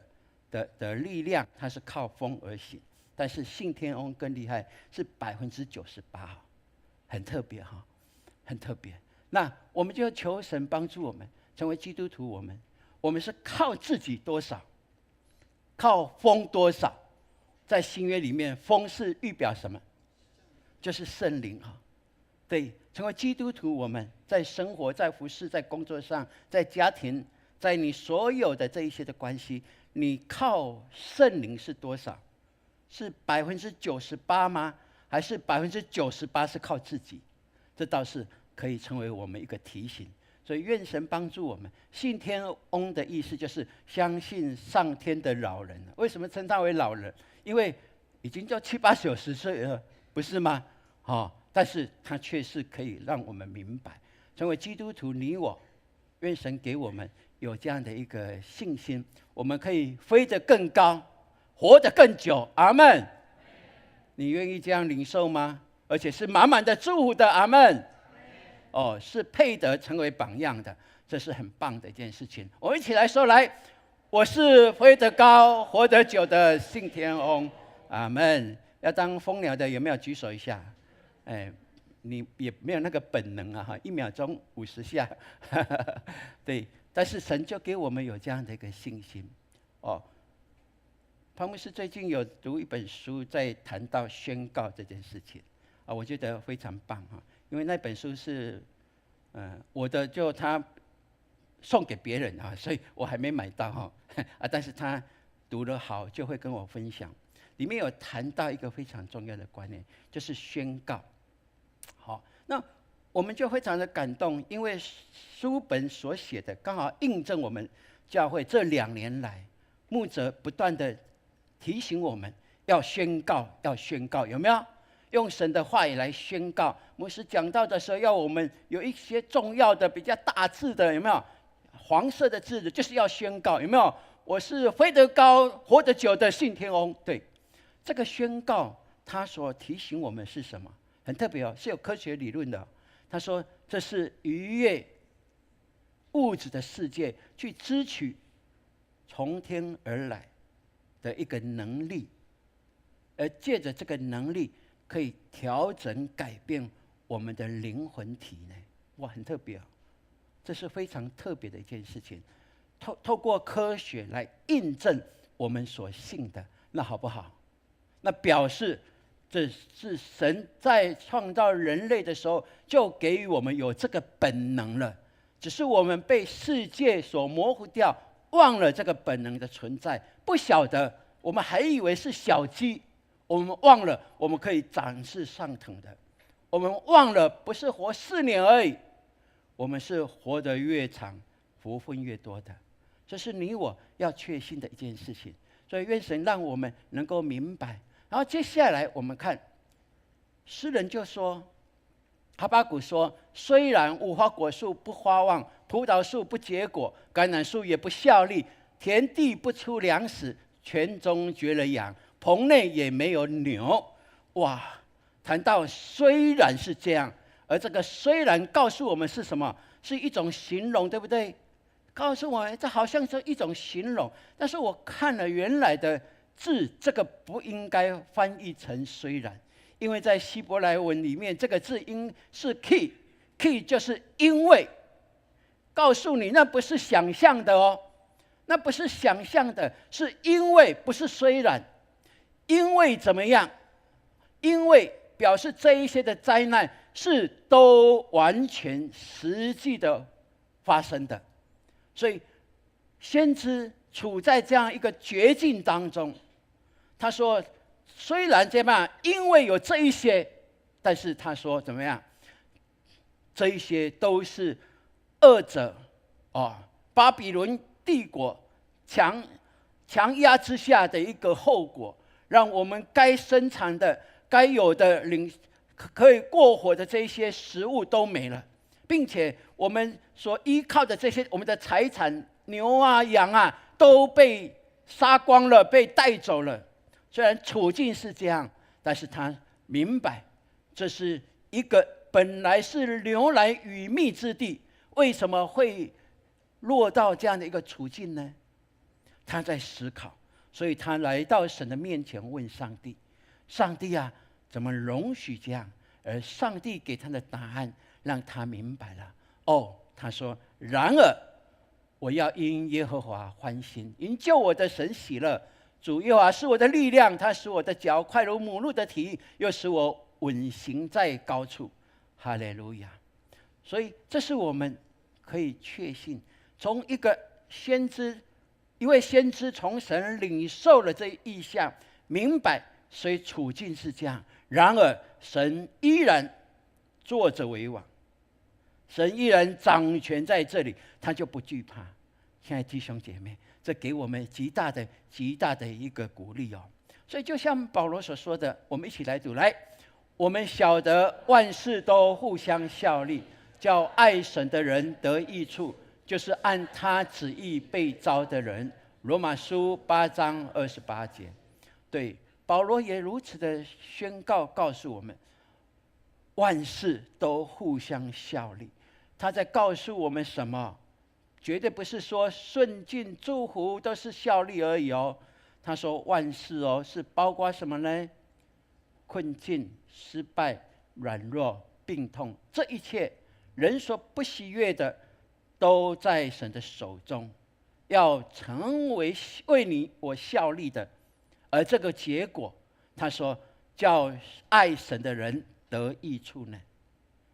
S6: 的力量，它是靠风而行。但是信天翁更厉害，是98%，很特别哈，很特别。那我们就求神帮助我们成为基督徒，我们是靠自己多少，靠风多少。在新约里面，风是预表什么？就是圣灵哈。对，成为基督徒，我们在生活、在服事、在工作上、在家庭，在你所有的这一些的关系，你靠圣灵是多少？是98%吗？还是98%是靠自己？这倒是可以成为我们一个提醒。所以愿神帮助我们。信天翁的意思就是相信上天的老人。为什么称他为老人？因为已经就70、80、90岁了，不是吗？但是他却是可以让我们明白，成为基督徒，你我，愿神给我们有这样的一个信心，我们可以飞得更高，活得更久。阿们。你愿意这样领受吗？而且是满满的祝福的。阿们。是配得成为榜样的，这是很棒的一件事情。我们一起来说，来，我是飞得高、活得久的信天翁。阿们。要当蜂鸟的有没有举手一下？你也没有那个本能啊，1秒钟50下，对。但是神就给我们有这样的一个信心。潘牧师最近有读一本书，在谈到宣告这件事情，我觉得非常棒哈。因为那本书是，我的就他送给别人啊，所以我还没买到哈，但是他读得好，就会跟我分享。里面有谈到一个非常重要的观念，就是宣告。好，那我们就非常的感动，因为书本所写的刚好印证我们教会这2年来，牧者不断的提醒我们要宣告，要宣告，有没有？用神的话语来宣告。牧师讲到的时候，要我们有一些重要的、比较大字的，有没有？黄色的字的，就是要宣告，有没有？我是飞得高、活得久的信天翁。对，这个宣告，他所提醒我们是什么？很特别哦，是有科学理论的。他说，这是逾越物质的世界，去支取从天而来的一个能力，而借着这个能力，可以调整、改变我们的灵魂体内。哇，很特别哦，这是非常特别的一件事情。透过科学来印证我们所信的，那好不好？那表示这是神在创造人类的时候就给予我们有这个本能了，只是我们被世界所模糊掉，忘了这个本能的存在，不晓得，我们还以为是小鸡，我们忘了我们可以长势上腾的，我们忘了不是活4年而已，我们是活得越长，福分越多的。这是你我要确信的一件事情，所以愿神让我们能够明白。然后接下来我们看，诗人就说，哈巴谷说：“虽然无花果树不发旺，葡萄树不结果，橄榄树也不效力，田地不出粮食，圈中绝了羊，棚内也没有牛。”哇，谈到虽然是这样，而这个虽然告诉我们是什么？是一种形容，对不对？告诉我们这好像是一种形容，但是我看了原来的字，这个不应该翻译成虽然，因为在希伯来文里面，这个字应是 key 就是因为，告诉你那不是想象的哦，那不是想象的，是因为，不是虽然。因为怎么样？因为表示这一些的灾难是都完全实际的发生的。所以先知处在这样一个绝境当中，他说虽然这样，因为有这一些，但是他说怎么样？这一些都是恶者巴比伦帝国强压之下的一个后果，让我们该生产的、该有的可以过活的这些食物都没了，并且我们所依靠的这些我们的财产，牛啊、羊啊，都被杀光了，被带走了。虽然处境是这样，但是他明白，这是一个本来是牛奶与蜜之地，为什么会落到这样的一个处境呢？他在思考，所以他来到神的面前问上帝：“上帝啊，怎么容许这样？”而上帝给他的答案让他明白了。他说：“然而，我要因耶和华欢心，因救我的神喜乐。主耶和华是我的力量，他使我的脚快如母鹿的蹄，又使我稳行在高处。”哈利路亚！所以这是我们可以确信，从一位先知从神领受了这意象，明白所以处境是这样。然而神依然坐着为王，神依然掌权在这里，他就不惧怕。亲爱的弟兄姐妹，这给我们极大的一个鼓励哦。所以就像保罗所说的，我们一起来读，来，我们晓得万事都互相效力，叫爱神的人得益处，就是按他旨意被召的人。罗马书8章28节。对，保罗也如此的宣告告诉我们，万事都互相效力。他在告诉我们什么？绝对不是说顺境祝福都是效力而已哦。他说万事是包括什么呢？困境、失败、软弱、病痛，这一切人所不喜悦的，都在神的手中，要成为为你我效力的。而这个结果，他说叫爱神的人得益处呢。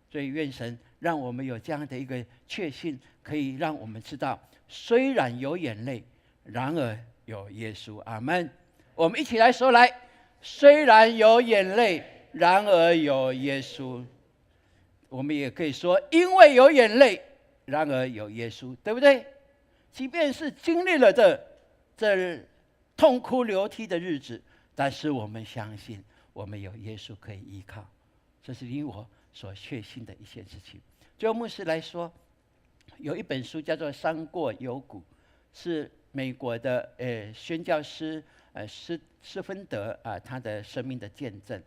S6: 所以愿神让我们有这样的一个确信，可以让我们知道，虽然有眼泪，然而有耶稣。阿们。我们一起来说，来，虽然有眼泪，然而有耶稣。我们也可以说，因为有眼泪，然而有耶稣，对不对？即便是经历了这痛哭流涕的日子，但是我们相信，我们有耶稣可以依靠。这是你我所确信的一件事情。就牧师来说，有一本书叫做《伤过有谷》，是美国的宣教师施芬德他的生命的见证。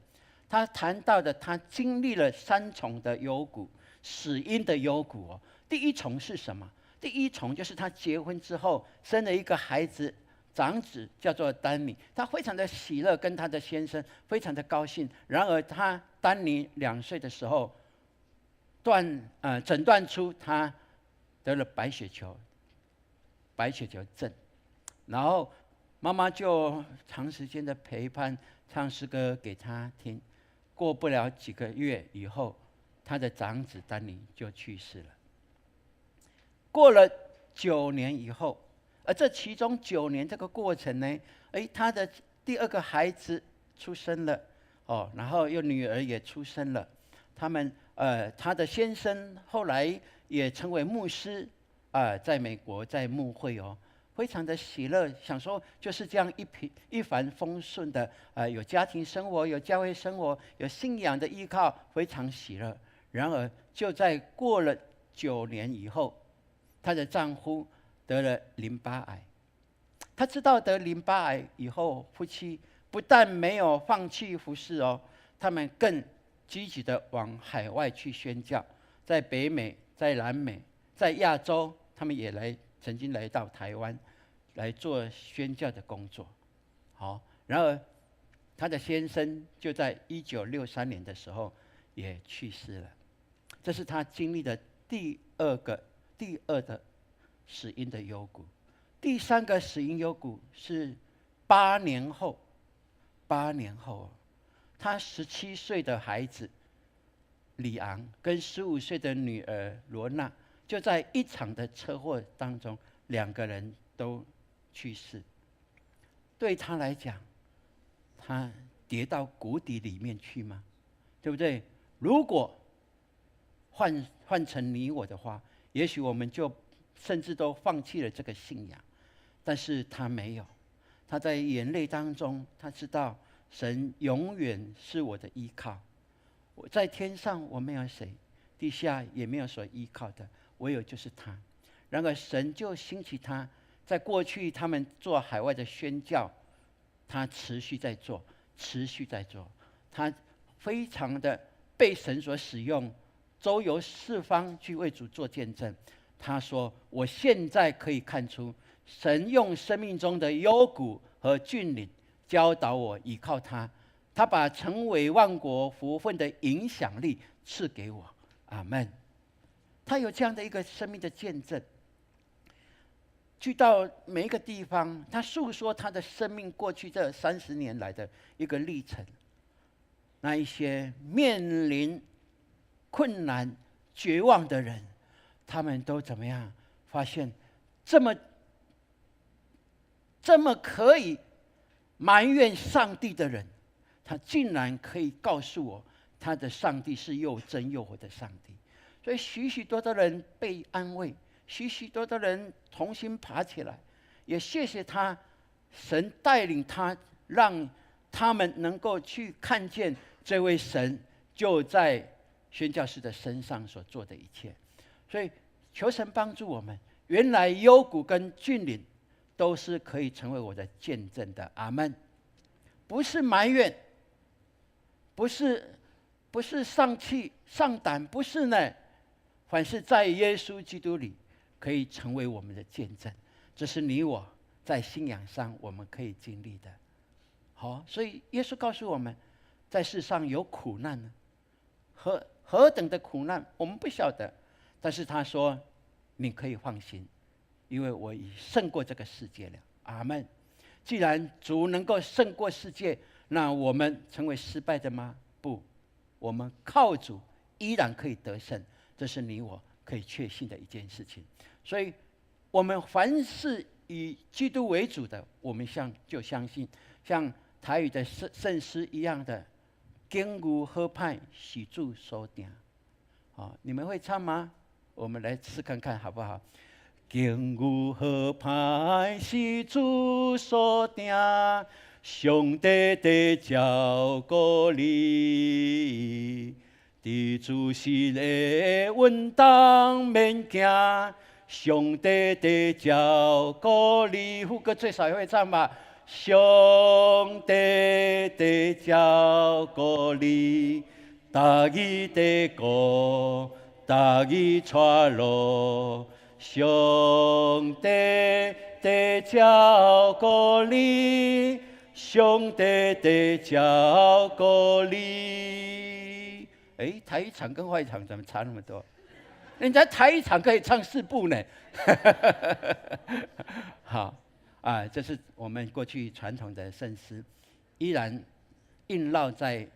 S6: 他谈到的，他经历了3重的幽谷，死因的幽谷哦。第一重是什么？第一重就是他结婚之后生了一个孩子，长子叫做丹尼，他非常的喜乐，跟他的先生非常的高兴。然而他丹尼2岁的时候，诊断出他得了白血球症，然后妈妈就长时间的陪伴，唱诗歌给他听。过不了几个月以后，他的长子丹尼就去世了。过了9年以后，而这其中9年这个过程呢，他的第2个孩子出生了，然后又女儿也出生了。他的先生后来也成为牧师，在美国在牧会哦。非常的喜乐，想说就是这样一帆风顺的，有家庭生活，有教会生活，有信仰的依靠，非常喜乐。然而，就在过了9年以后，她的丈夫得了淋巴癌。她知道得淋巴癌以后，夫妻不但没有放弃服事哦，他们更积极的往海外去宣教，在北美，在南美，在亚洲，他们也曾经来到台湾来做宣教的工作。好，然而他的先生就在1963年的时候也去世了。这是他经历的第二的死因的幽谷。第3个死因幽谷是8年后，他17岁的孩子里昂跟15岁的女儿罗娜，就在一场的车祸当中，2个人都去世。对他来讲，他跌到谷底里面去吗？对不对？如果换成你我的话，也许我们就甚至都放弃了这个信仰。但是他没有，他在眼泪当中，他知道神永远是我的依靠。我在天上我没有谁，地下也没有所依靠的，唯有就是他。然而神就兴起他，在过去他们做海外的宣教，他持续在做，他非常的被神所使用，周游四方去为主做见证。他说：“我现在可以看出，神用生命中的幽谷和峻岭教导我依靠他，他把成为万国福分的影响力赐给我。”阿们。他有这样的一个生命的见证，去到每一个地方，他诉说他的生命过去这30年来的一个历程。那一些面临困难、绝望的人，他们都怎么样？发现这么可以埋怨上帝的人，他竟然可以告诉我，他的上帝是又真又活的上帝。所以许许多多人被安慰，许许多多人重新爬起来，也谢谢他，神带领他，让他们能够去看见这位神就在宣教士的身上所做的一切。所以求神帮助我们，原来幽谷跟峻岭都是可以成为我的见证的。阿们。不是埋怨，不是丧气丧胆，不是呢，凡是在耶稣基督里可以成为我们的见证。这是你我在信仰上我们可以经历的。好，所以耶稣告诉我们，在世上有苦难呢，何等的苦难我们不晓得，但是他说你可以放心，因为我已胜过这个世界了。阿们。既然主能够胜过世界，那我们成为失败的吗？不，我们靠主依然可以得胜，这是你我可以确信的一件事情。所以我们凡是以基督为主的，我们就相信，像台语的圣诗一样的，经牛好歹是主所定。你们会唱吗？我们来试看看好不好？经牛好歹是主所定，上帝在照顾你，伫自是的稳当免惊，上帝在照顾你。副歌最少也会唱吧？上帝在照顾你，大义在顾，大义带路。上帝在照顾你，上帝在照顾你。哎，台语场跟外语场怎么差那么多？人家台语场可以唱4部呢。好啊，这是我们过去传统的圣诗，依然萦绕在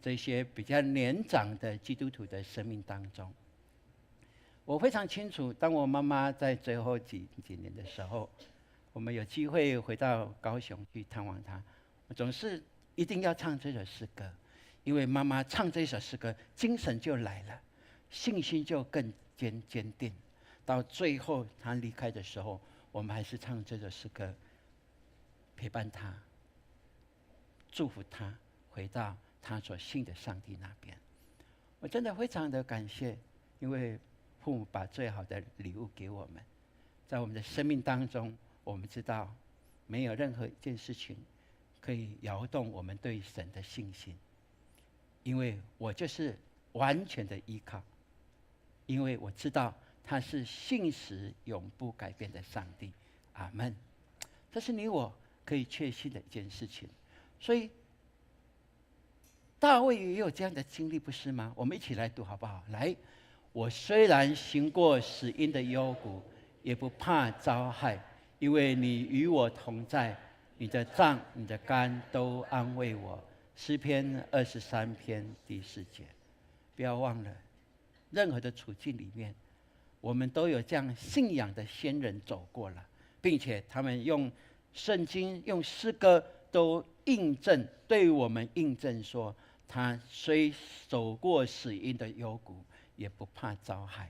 S6: 这些比较年长的基督徒的生命当中。我非常清楚，当我妈妈在最后几年的时候，我们有机会回到高雄去探望她，我总是一定要唱这首诗歌，因为妈妈唱这首诗歌，精神就来了，信心就更坚定。到最后她离开的时候，我们还是唱这首诗歌，陪伴她，祝福她回到她所信的上帝那边。我真的非常的感谢，因为父母把最好的礼物给我们，在我们的生命当中，我们知道没有任何一件事情可以摇动我们对神的信心，因为我就是完全的依靠，因为我知道他是信实永不改变的上帝。阿们。这是你我可以确信的一件事情。所以大卫也有这样的经历，不是吗？我们一起来读好不好？来，我虽然行过死荫的幽谷，也不怕遭害，因为你与我同在，你的杖、你的竿都安慰我。诗篇23篇第4节。不要忘了，任何的处境里面，我们都有这样信仰的先人走过了，并且他们用圣经、用诗歌都印证，对我们印证说，他虽走过死荫的幽谷，也不怕遭害，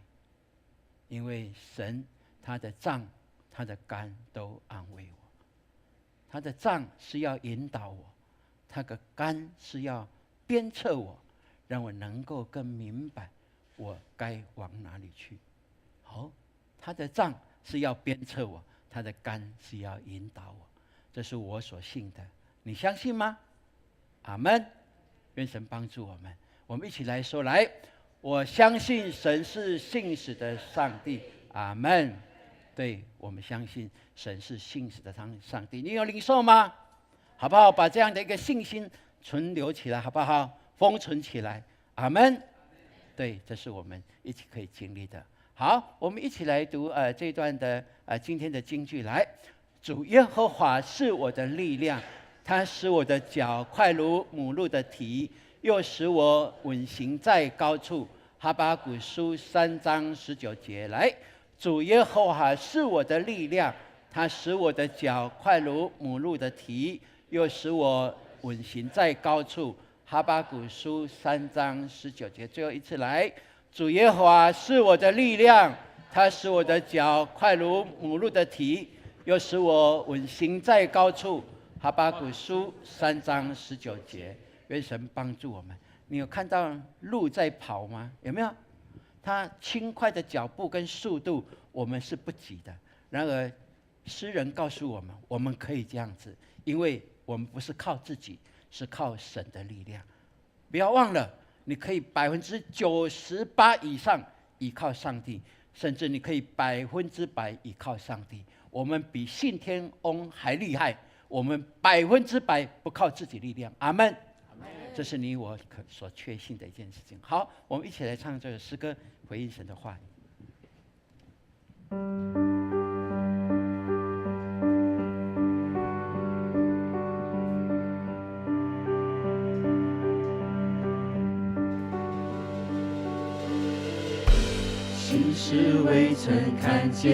S6: 因为神他的杖、他的竿都安慰我。他的杖是要引导我，他的竿是要鞭策我，让我能够更明白我该往哪里去。好，他的杖是要鞭策我，他的竿是要引导我，这是我所信的。你相信吗？阿们。愿神帮助我们。我们一起来说，来，我相信神是信实的上帝。阿们。对，我们相信神是信实的上帝。你有领受吗？好不好？把这样的一个信心存留起来，好不好？封存起来。阿们。对，这是我们一起可以经历的。好，我们一起来读这一段的今天的金句。来，主耶和华是我的力量，他使我的脚快如母鹿的蹄，又使我稳行在高处。哈巴谷书3章19节。来，主耶和华是我的力量，他使我的脚快如母鹿的蹄，又使我稳行在高处。哈巴谷书3章19节。最后一次，来，主耶和华是我的力量，他使我的脚快如母鹿的蹄，又使我稳行在高处。哈巴谷书3章19节。愿神帮助我们。你有看到鹿在跑吗？有没有？它轻快的脚步跟速度，我们是不及的。然而，诗人告诉我们，我们可以这样子，因为我们不是靠自己，是靠神的力量。不要忘了，你可以98%以上依靠上帝，甚至你可以100%依靠上帝。我们比信天翁还厉害，我们100%不靠自己力量。阿们。这是你我所确信的一件事情。好，我们一起来唱这个诗歌，回应神的话语。
S3: 心事未曾看见，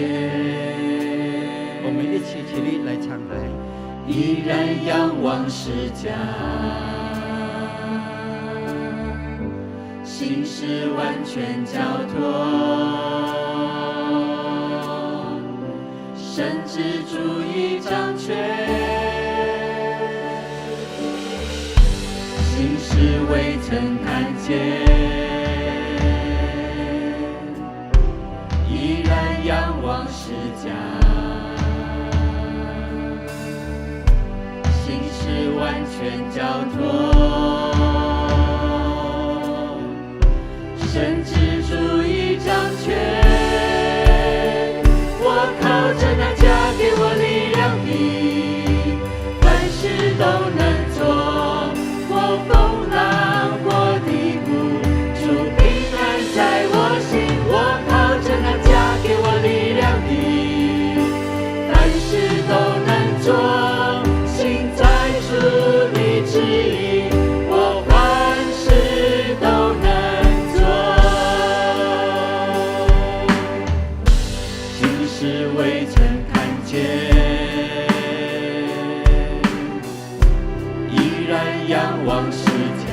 S6: 我们一起起立来唱来，
S3: 依然仰望释迦，心事完全交托，神之主已掌权，心事未曾看见，家，心事完全交托，神之主已掌权。我靠着那加给我力量的，凡事都能做。我风浪过低谷，主平安在我心。我靠着那加给我力量的，凡事都能做。心在主你指引，我凡事都能做。今世未曾看见，依然仰望释迦。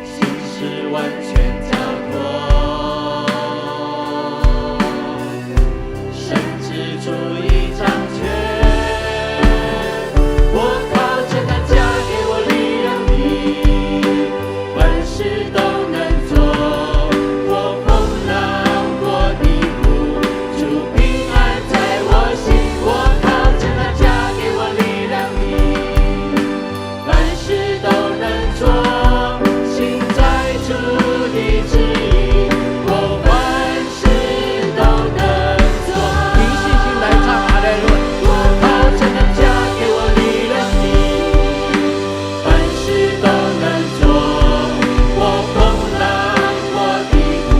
S3: 心事完全交托，神之主已掌权。我靠着那加给我力量的，凡事都能做。我风浪过低谷，主平安在我心。我靠着那加给我力量的，凡事都能做。心在主的指引，我凡事都能做。
S6: 凭信心来唱哈利路亚。
S3: 我靠着那加给我力量的，凡事都能做。我风浪过低谷，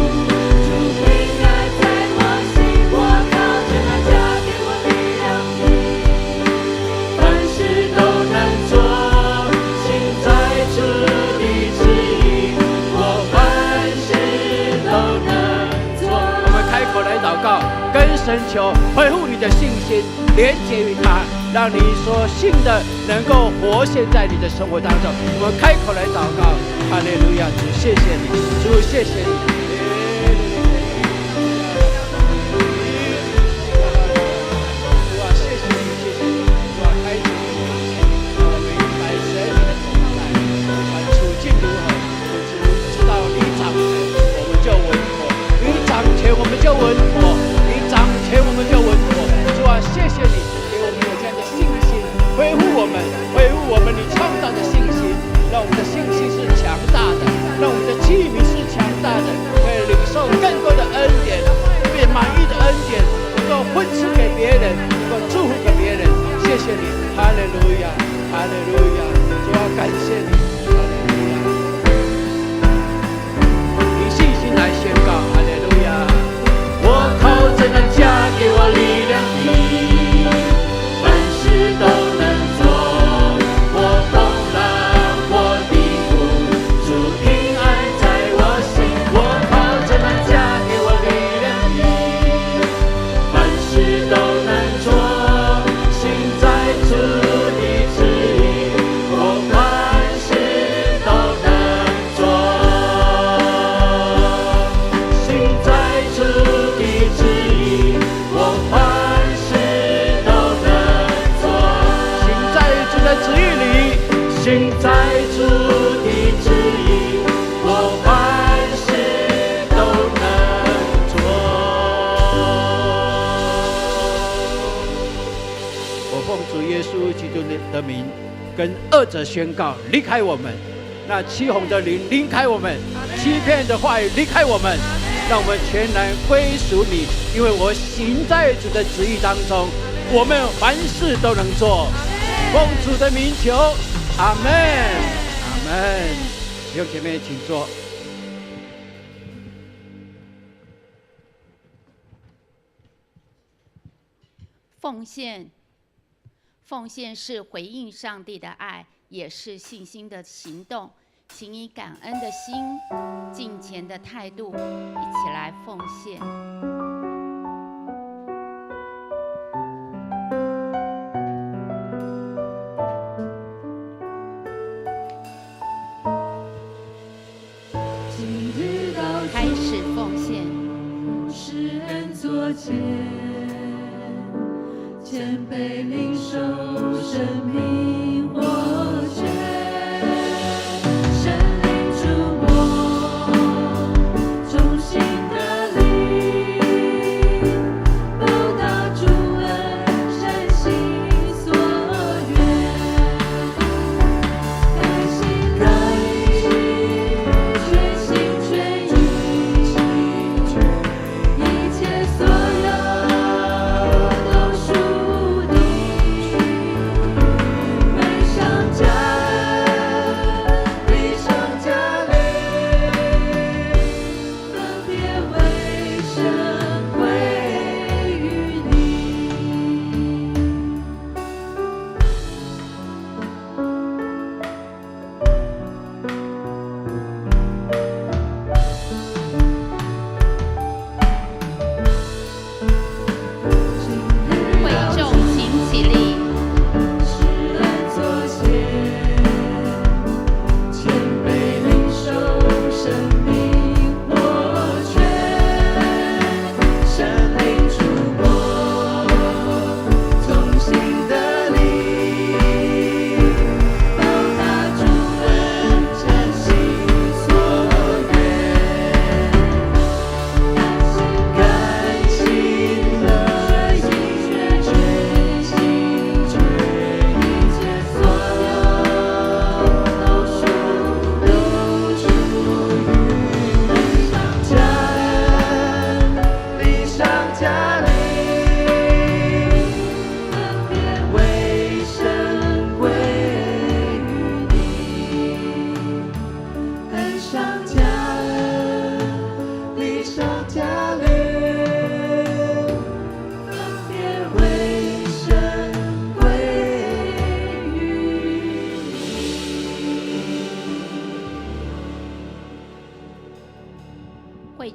S3: 主平安在我心。我靠着那加给我力量的，凡事都能做。心在主的指引，我凡事都能做。
S6: 我们开口来祷告，跟神求恢复你的信心，连接于他，让你所信的能够活现在你的生活当中。我们开口来祷告，哈利路亚！主谢谢你，主谢谢你。主啊，谢谢你，谢谢你，主啊，开启我们的心，让我们明白神你的同在，不管处境如何，主知道你掌权，我们就稳妥；你掌权，我们就稳妥；你掌权，我们就稳妥。主啊，谢谢你给我们有这样的信心，恢复我们，恢复我们你创造的信心，让我们的信心是强大的，让我们的器皿是强大的，可以领受更多的恩典，变满意的恩典，能够分赐给别人，能够祝福给别人。谢谢你，哈利路亚，哈利路亚！主啊，感谢你，哈利路亚！以信心来宣告，哈利路亚！
S3: 我靠着那加给我力量的，凡事都能做。我风浪过低谷，主平安在我心。我靠着那加给我力量的，凡事都能做。心在主的指引，我凡事都能做。心在主的指引，我凡事都能做。
S6: 行在主的旨意里，
S3: 心在主的指引，我凡事都能做。
S6: 我奉主耶稣基督的名，跟恶者宣告：离开我们！那欺哄的灵离开我们，欺骗的话语离开我们，让我们全然归属你。因为我行在主的旨意当中，我们凡事都能做。奉主的名求，阿门，阿门。弟兄姐妹，请坐。
S1: 奉献是回应上帝的爱，也是信心的行动。请以感恩的心、敬虔的态度，一起来奉献。开始奉献。
S3: 施恩作见，谦卑领受生命活泉，神灵触摸，重新的力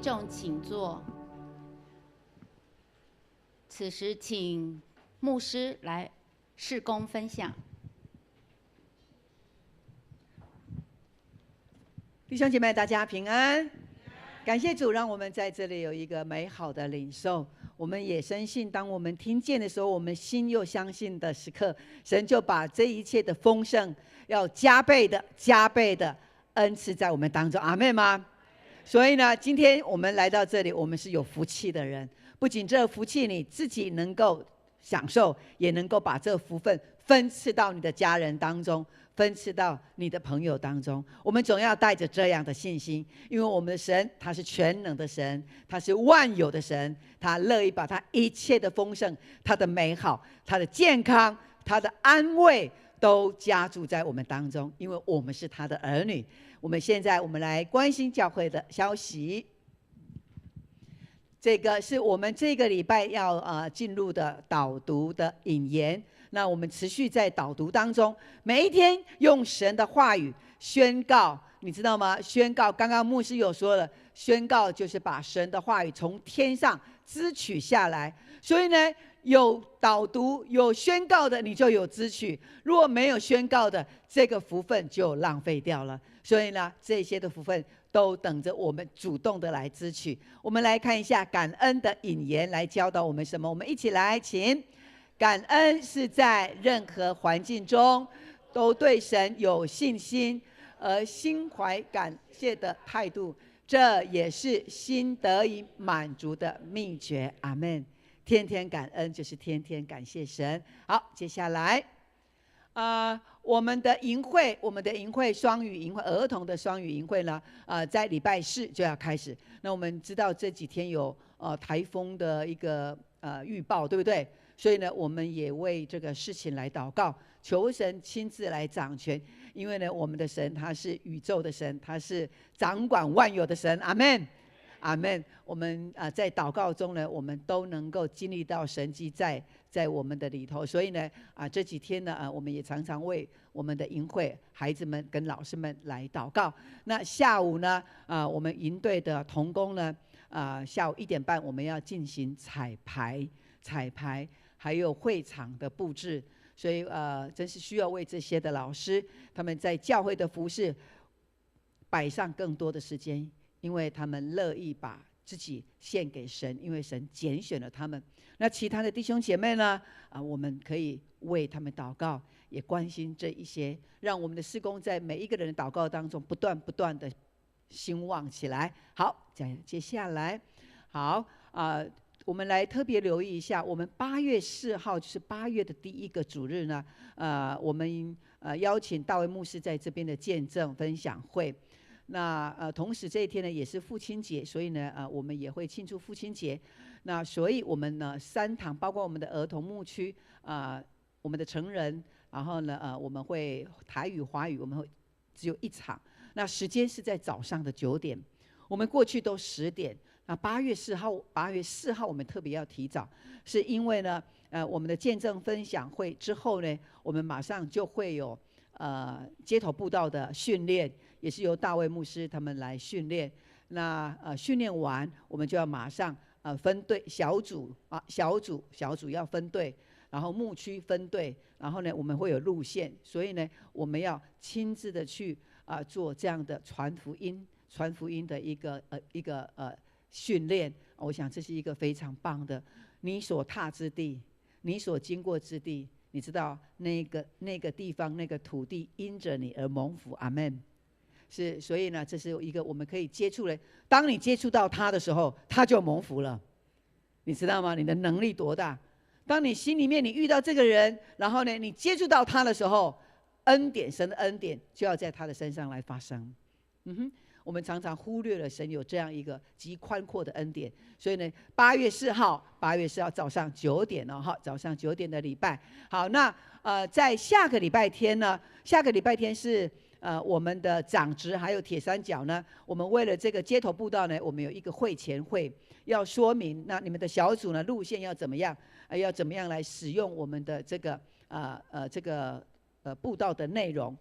S1: 众请坐。此时，请牧师来事工分享。
S2: 弟兄姐妹，大家平安。感谢主，让我们在这里有一个美好的领受。我们也深信，当我们听见的时候，我们心又相信的时刻，神就把这一切的丰盛要加倍的恩赐在我们当中。阿们吗？所以呢，今天我们来到这里，我们是有福气的人。不仅这福气你自己能够享受，也能够把这福分分赐到你的家人当中，分赐到你的朋友当中。我们总要带着这样的信心，因为我们的神他是全能的神，他是万有的神，他乐意把他一切的丰盛、他的美好、他的健康、他的安慰都加注在我们当中，因为我们是他的儿女。我们来关心教会的消息。这个是我们这个礼拜要进入的导读的引言。那我们持续在导读当中，每一天用神的话语宣告，你知道吗？宣告，刚刚牧师有说了，宣告就是把神的话语从天上支取下来。所以呢，有导读有宣告的，你就有支取；如果没有宣告的，这个福分就浪费掉了。所以呢，这些的福分都等着我们主动的来支取。我们来看一下感恩的引言来教导我们什么。我们一起来，请。感恩是在任何环境中都对神有信心而心怀感谢的态度，这也是心得以满足的秘诀。阿们。天天感恩就是天天感谢神。好，接下来我们的营会双语营会，儿童的双语营会呢，在礼拜4就要开始。那我们知道这几天有台风的一个预报，对不对？所以呢，我们也为这个事情来祷告，求神亲自来掌权。因为呢，我们的神他是宇宙的神，他是掌管万有的神。阿们，阿们。我们在祷告中呢，我们都能够经历到神迹在我们的里头。所以呢，这几天呢，我们也常常为我们的营会孩子们跟老师们来祷告。那下午呢，我们营队的同工呢，下午1点半我们要进行彩排，还有会场的布置。所以真是需要为这些的老师，他们在教会的服事摆上更多的时间，因为他们乐意把自己献给神，因为神拣选了他们。那其他的弟兄姐妹呢，我们可以为他们祷告，也关心这一些，让我们的事工在每一个人的祷告当中不断的兴旺起来。好，接下来好我们来特别留意一下，我们8月4号就是8月的第一个主日呢，我们邀请大卫牧师在这边的见证分享会。那同时这一天呢也是父亲节，所以呢我们也会庆祝父亲节。那所以我们呢3堂，包括我们的儿童牧区我们的成人，然后呢我们会台语华语，我们会只有1场。那时间是在早上的9点，我们过去都10点。那8月4号我们特别要提早，是因为呢我们的见证分享会之后呢，我们马上就会有街头布道的训练，也是由大卫牧师他们来训练。那训练完，我们就要马上分队小组要分队，然后牧区分队，然后呢我们会有路线，所以呢我们要亲自的去做这样的传福音的一个训练。我想这是一个非常棒的，你所踏之地，你所经过之地，你知道那个地方那个土地因着你而蒙福。阿们。是，所以呢这是一个我们可以接触的，当你接触到他的时候，他就蒙福了，你知道吗？你的能力多大？当你心里面你遇到这个人，然后呢你接触到他的时候，神的恩典就要在他的身上来发生。我们常常忽略了神有这样一个极宽阔的恩典。所以呢8月4号早上9点早上9点的礼拜。好，那在下个礼拜天呢，是我们的长职还有铁三角呢，我们为了这个街头布道呢，我们有一个会前会，要说明那你们的小组呢路线要怎么样，来使用我们的这个布道的内容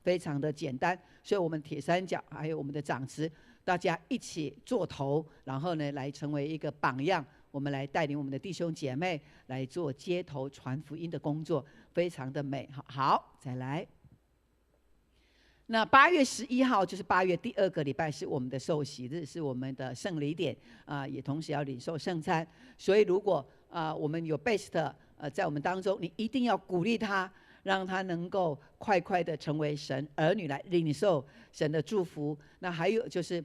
S2: 非常的简单。所以我们铁三角还有我们的长职大家一起做头，然后呢，来成为一个榜样。我们来带领我们的弟兄姐妹来做街头传福音的工作，非常的美。好，再来。那8月11号就是8月第2个礼拜，是我们的受洗日，是我们的圣礼典也同时要领受圣餐。所以如果我们有 best 在我们当中，你一定要鼓励他，让他能够快快的成为神儿女，来领受神的祝福。那还有就是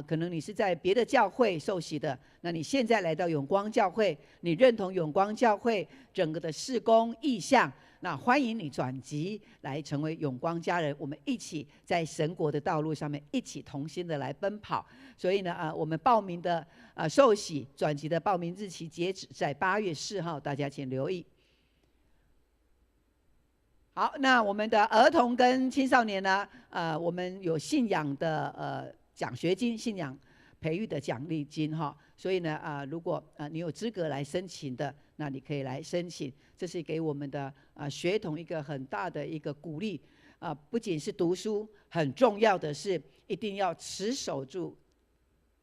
S2: 可能你是在别的教会受洗的，那你现在来到永光教会，你认同永光教会整个的事工意向，那欢迎你转籍来成为永光家人，我们一起在神国的道路上面一起同心的来奔跑。所以呢我们报名的受洗转籍的报名日期截止在8月4号，大家请留意。好，那我们的儿童跟青少年呢我们有信仰的奖学金，信仰培育的奖励金所以呢如果你有资格来申请的，那你可以来申请。这是给我们的学童一个很大的一个鼓励不仅是读书，很重要的是一定要持守住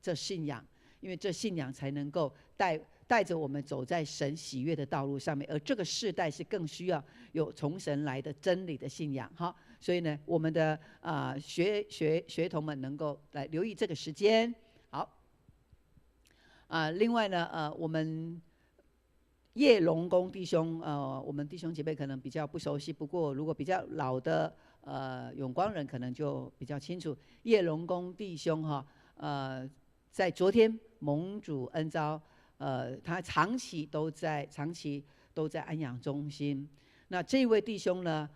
S2: 这信仰，因为这信仰才能够带着我们走在神喜悦的道路上面，而这个世代是更需要有从神来的真理的信仰所以呢，我们的学童们能够来留意这个时间。好，另外呢我们叶龙宫弟兄我们弟兄姐妹可能比较不熟悉，不过如果比较老的永光人可能就比较清楚。叶龙宫弟兄在昨天蒙主恩召他长期都在安养中心。那这位弟兄呢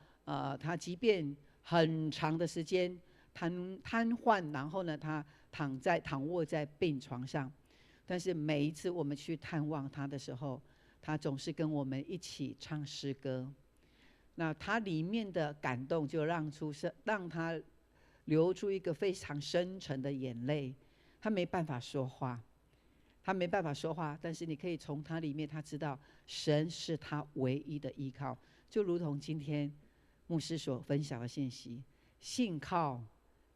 S2: 他即便很长的时间瘫痪，然后呢他躺卧在病床上，但是每一次我们去探望他的时候，他总是跟我们一起唱诗歌。那他里面的感动就让他流出一个非常深沉的眼泪。他没办法说话，但是你可以从他里面，他知道神是他唯一的依靠。就如同今天牧师所分享的信息，信靠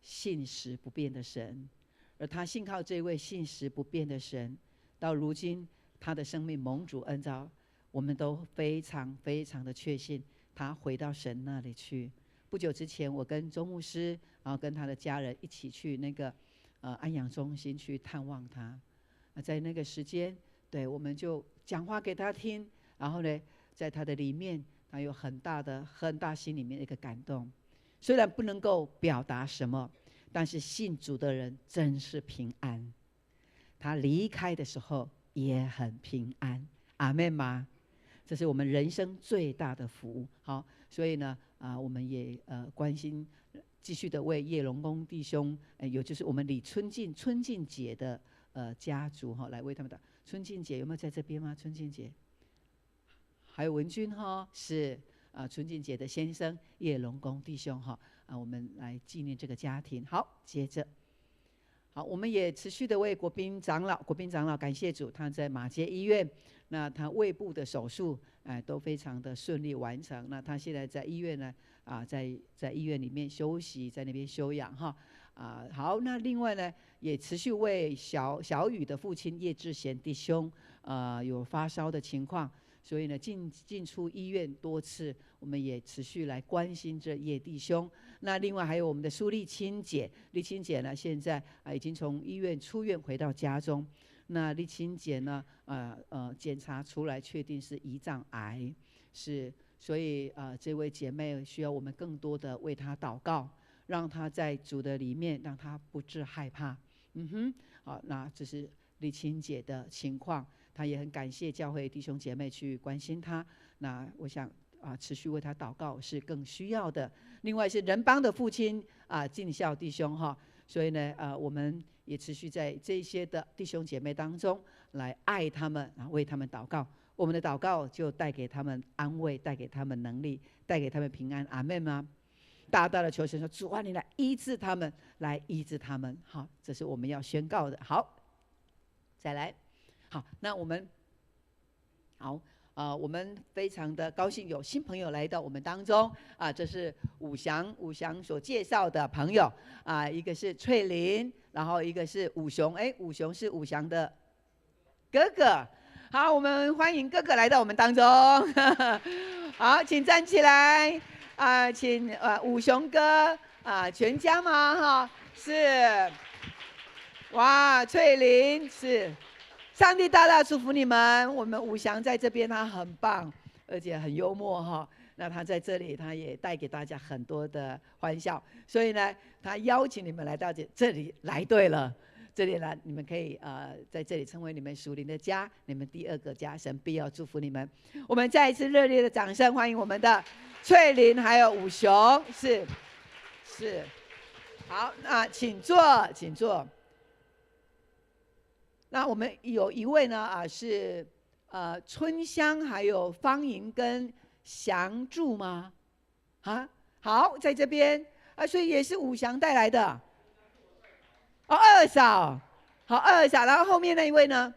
S2: 信实不变的神，而他信靠这位信实不变的神，到如今他的生命蒙主恩召，我们都非常非常的确信他回到神那里去。不久之前，我跟周牧师，然后跟他的家人一起去那个安养中心去探望他。在那个时间，对，我们就讲话给他听，然后呢，在他的里面，他有很大心里面的一个感动。虽然不能够表达什么，但是信主的人真是平安。他离开的时候也很平安，阿们吗？这是我们人生最大的福。好，所以呢我们也关心，继续的为叶龙宫弟兄，有就是我们李春静姐的家族来为他们的。春静姐有没有在这边吗？春静姐，还有文君是春静姐的先生叶龙宫弟兄我们来纪念这个家庭。好，接着。好，我们也持续的为国宾长老感谢主，他在马偕医院，那他胃部的手术都非常的顺利完成。那他现在在医院呢在医院里面休息，在那边休养好，那另外呢也持续为小雨的父亲叶志贤弟兄有发烧的情况，所以呢进出医院多次，我们也持续来关心这叶弟兄。那另外还有我们的苏丽清姐呢，现在已经从医院出院回到家中。那丽清姐呢检查出来确定是胰脏癌，所以这位姐妹需要我们更多的为她祷告，让她在主的里面，让她不致害怕。好，那这是丽清姐的情况，她也很感谢教会弟兄姐妹去关心她。那我想持续为她祷告是更需要的。另外是人邦的父亲尽孝弟兄所以呢我们也持续在这些的弟兄姐妹当中来爱他们，为他们祷告。我们的祷告就带给他们安慰，带给他们能力，带给他们平安。阿们吗？大大的求神说，主啊，你来医治他们，来医治他们。好，这是我们要宣告的。好，再来。好，那我们好我们非常的高兴有新朋友来到我们当中啊，这是武祥所介绍的朋友啊，一个是翠玲，然后一个是武雄，武雄是武祥的哥哥。好，我们欢迎哥哥来到我们当中。好，请站起来啊，请武雄哥啊，全家吗？哈，是。哇，翠玲是。上帝大大祝福你们。我们武祥在这边，他很棒，而且很幽默哈。那他在这里，他也带给大家很多的欢笑。所以呢，他邀请你们来到这里，来对了。这里呢，你们可以在这里成为你们属灵的家，你们第二个家。神必要祝福你们。我们再一次热烈的掌声欢迎我们的翠玲还有武雄，是。好，那请坐，请坐。那我们有一位呢是春香还有方莹跟祥柱吗？啊，好，在这边所以也是武祥带来的。哦，二嫂，好，二嫂，然后后面那一位呢？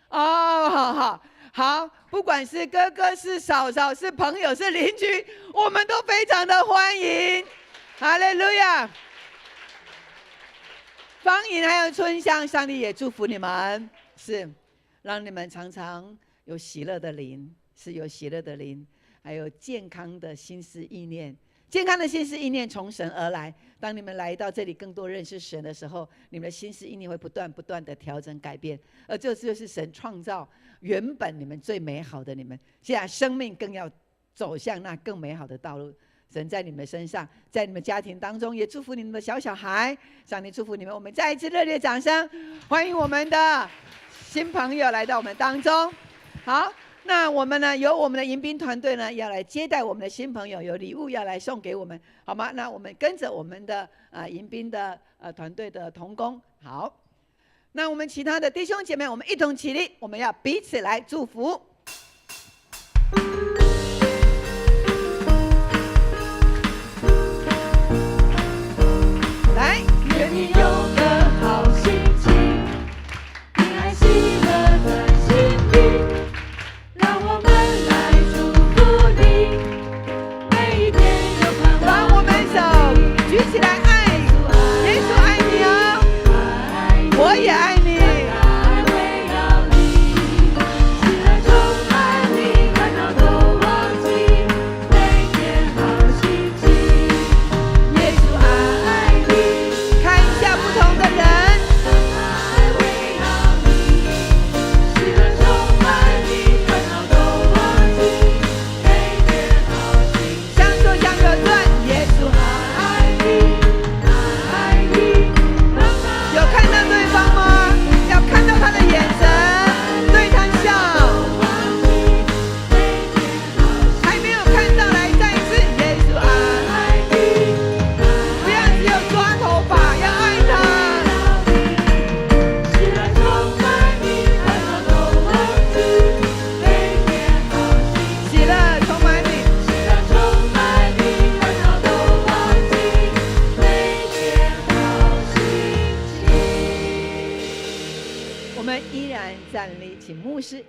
S2: 哦，好，不管是哥哥是嫂嫂是朋友是邻居，我们都非常的欢迎。哈利路亚。方莹还有春香，上帝也祝福你们，是让你们常常有喜乐的灵，是有喜乐的灵，还有健康的心思意念。健康的心思意念从神而来。当你们来到这里，更多认识神的时候，你们的心思意念会不断的调整改变，而这就是神创造原本你们最美好的你们。现在生命更要走向那更美好的道路。神在你们身上，在你们家庭当中，也祝福你们的小孩。上帝祝福你们。我们再一次热烈掌声，欢迎我们的新朋友来到我们当中。好，那我们呢，由我们的迎宾团队呢，要来接待我们的新朋友，有礼物要来送给我们，好吗？那我们跟着我们的迎宾的团队的同工。好，那我们其他的弟兄姐妹，我们一同起立，我们要彼此来祝福。来，
S3: 愿你有个好心情，平安喜乐在心里，让我们来祝福你，每一天有盼望。
S2: 把我们手举起来，爱耶稣爱你哦，我也爱你。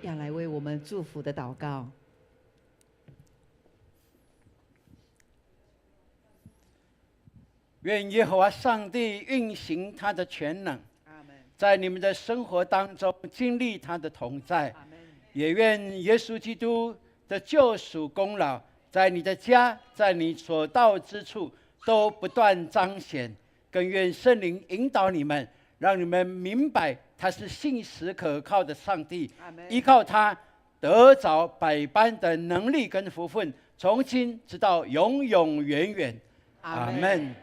S2: 要来为我们祝福的祷告。
S6: 愿耶和华上帝运行他的全能，在你们的生活当中经历他的同在，也愿耶稣基督的救赎功劳在你的家，在你所到之处都不断彰显，更愿圣灵引导你们，让你们明白他是信实可靠的上帝，依靠他得着百般的能力跟福分，从今直到永永远远。阿们。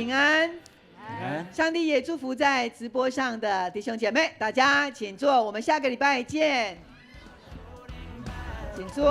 S2: 平安。上帝也祝福在直播上的弟兄姐妹，大家请坐，我们下个礼拜见。请坐。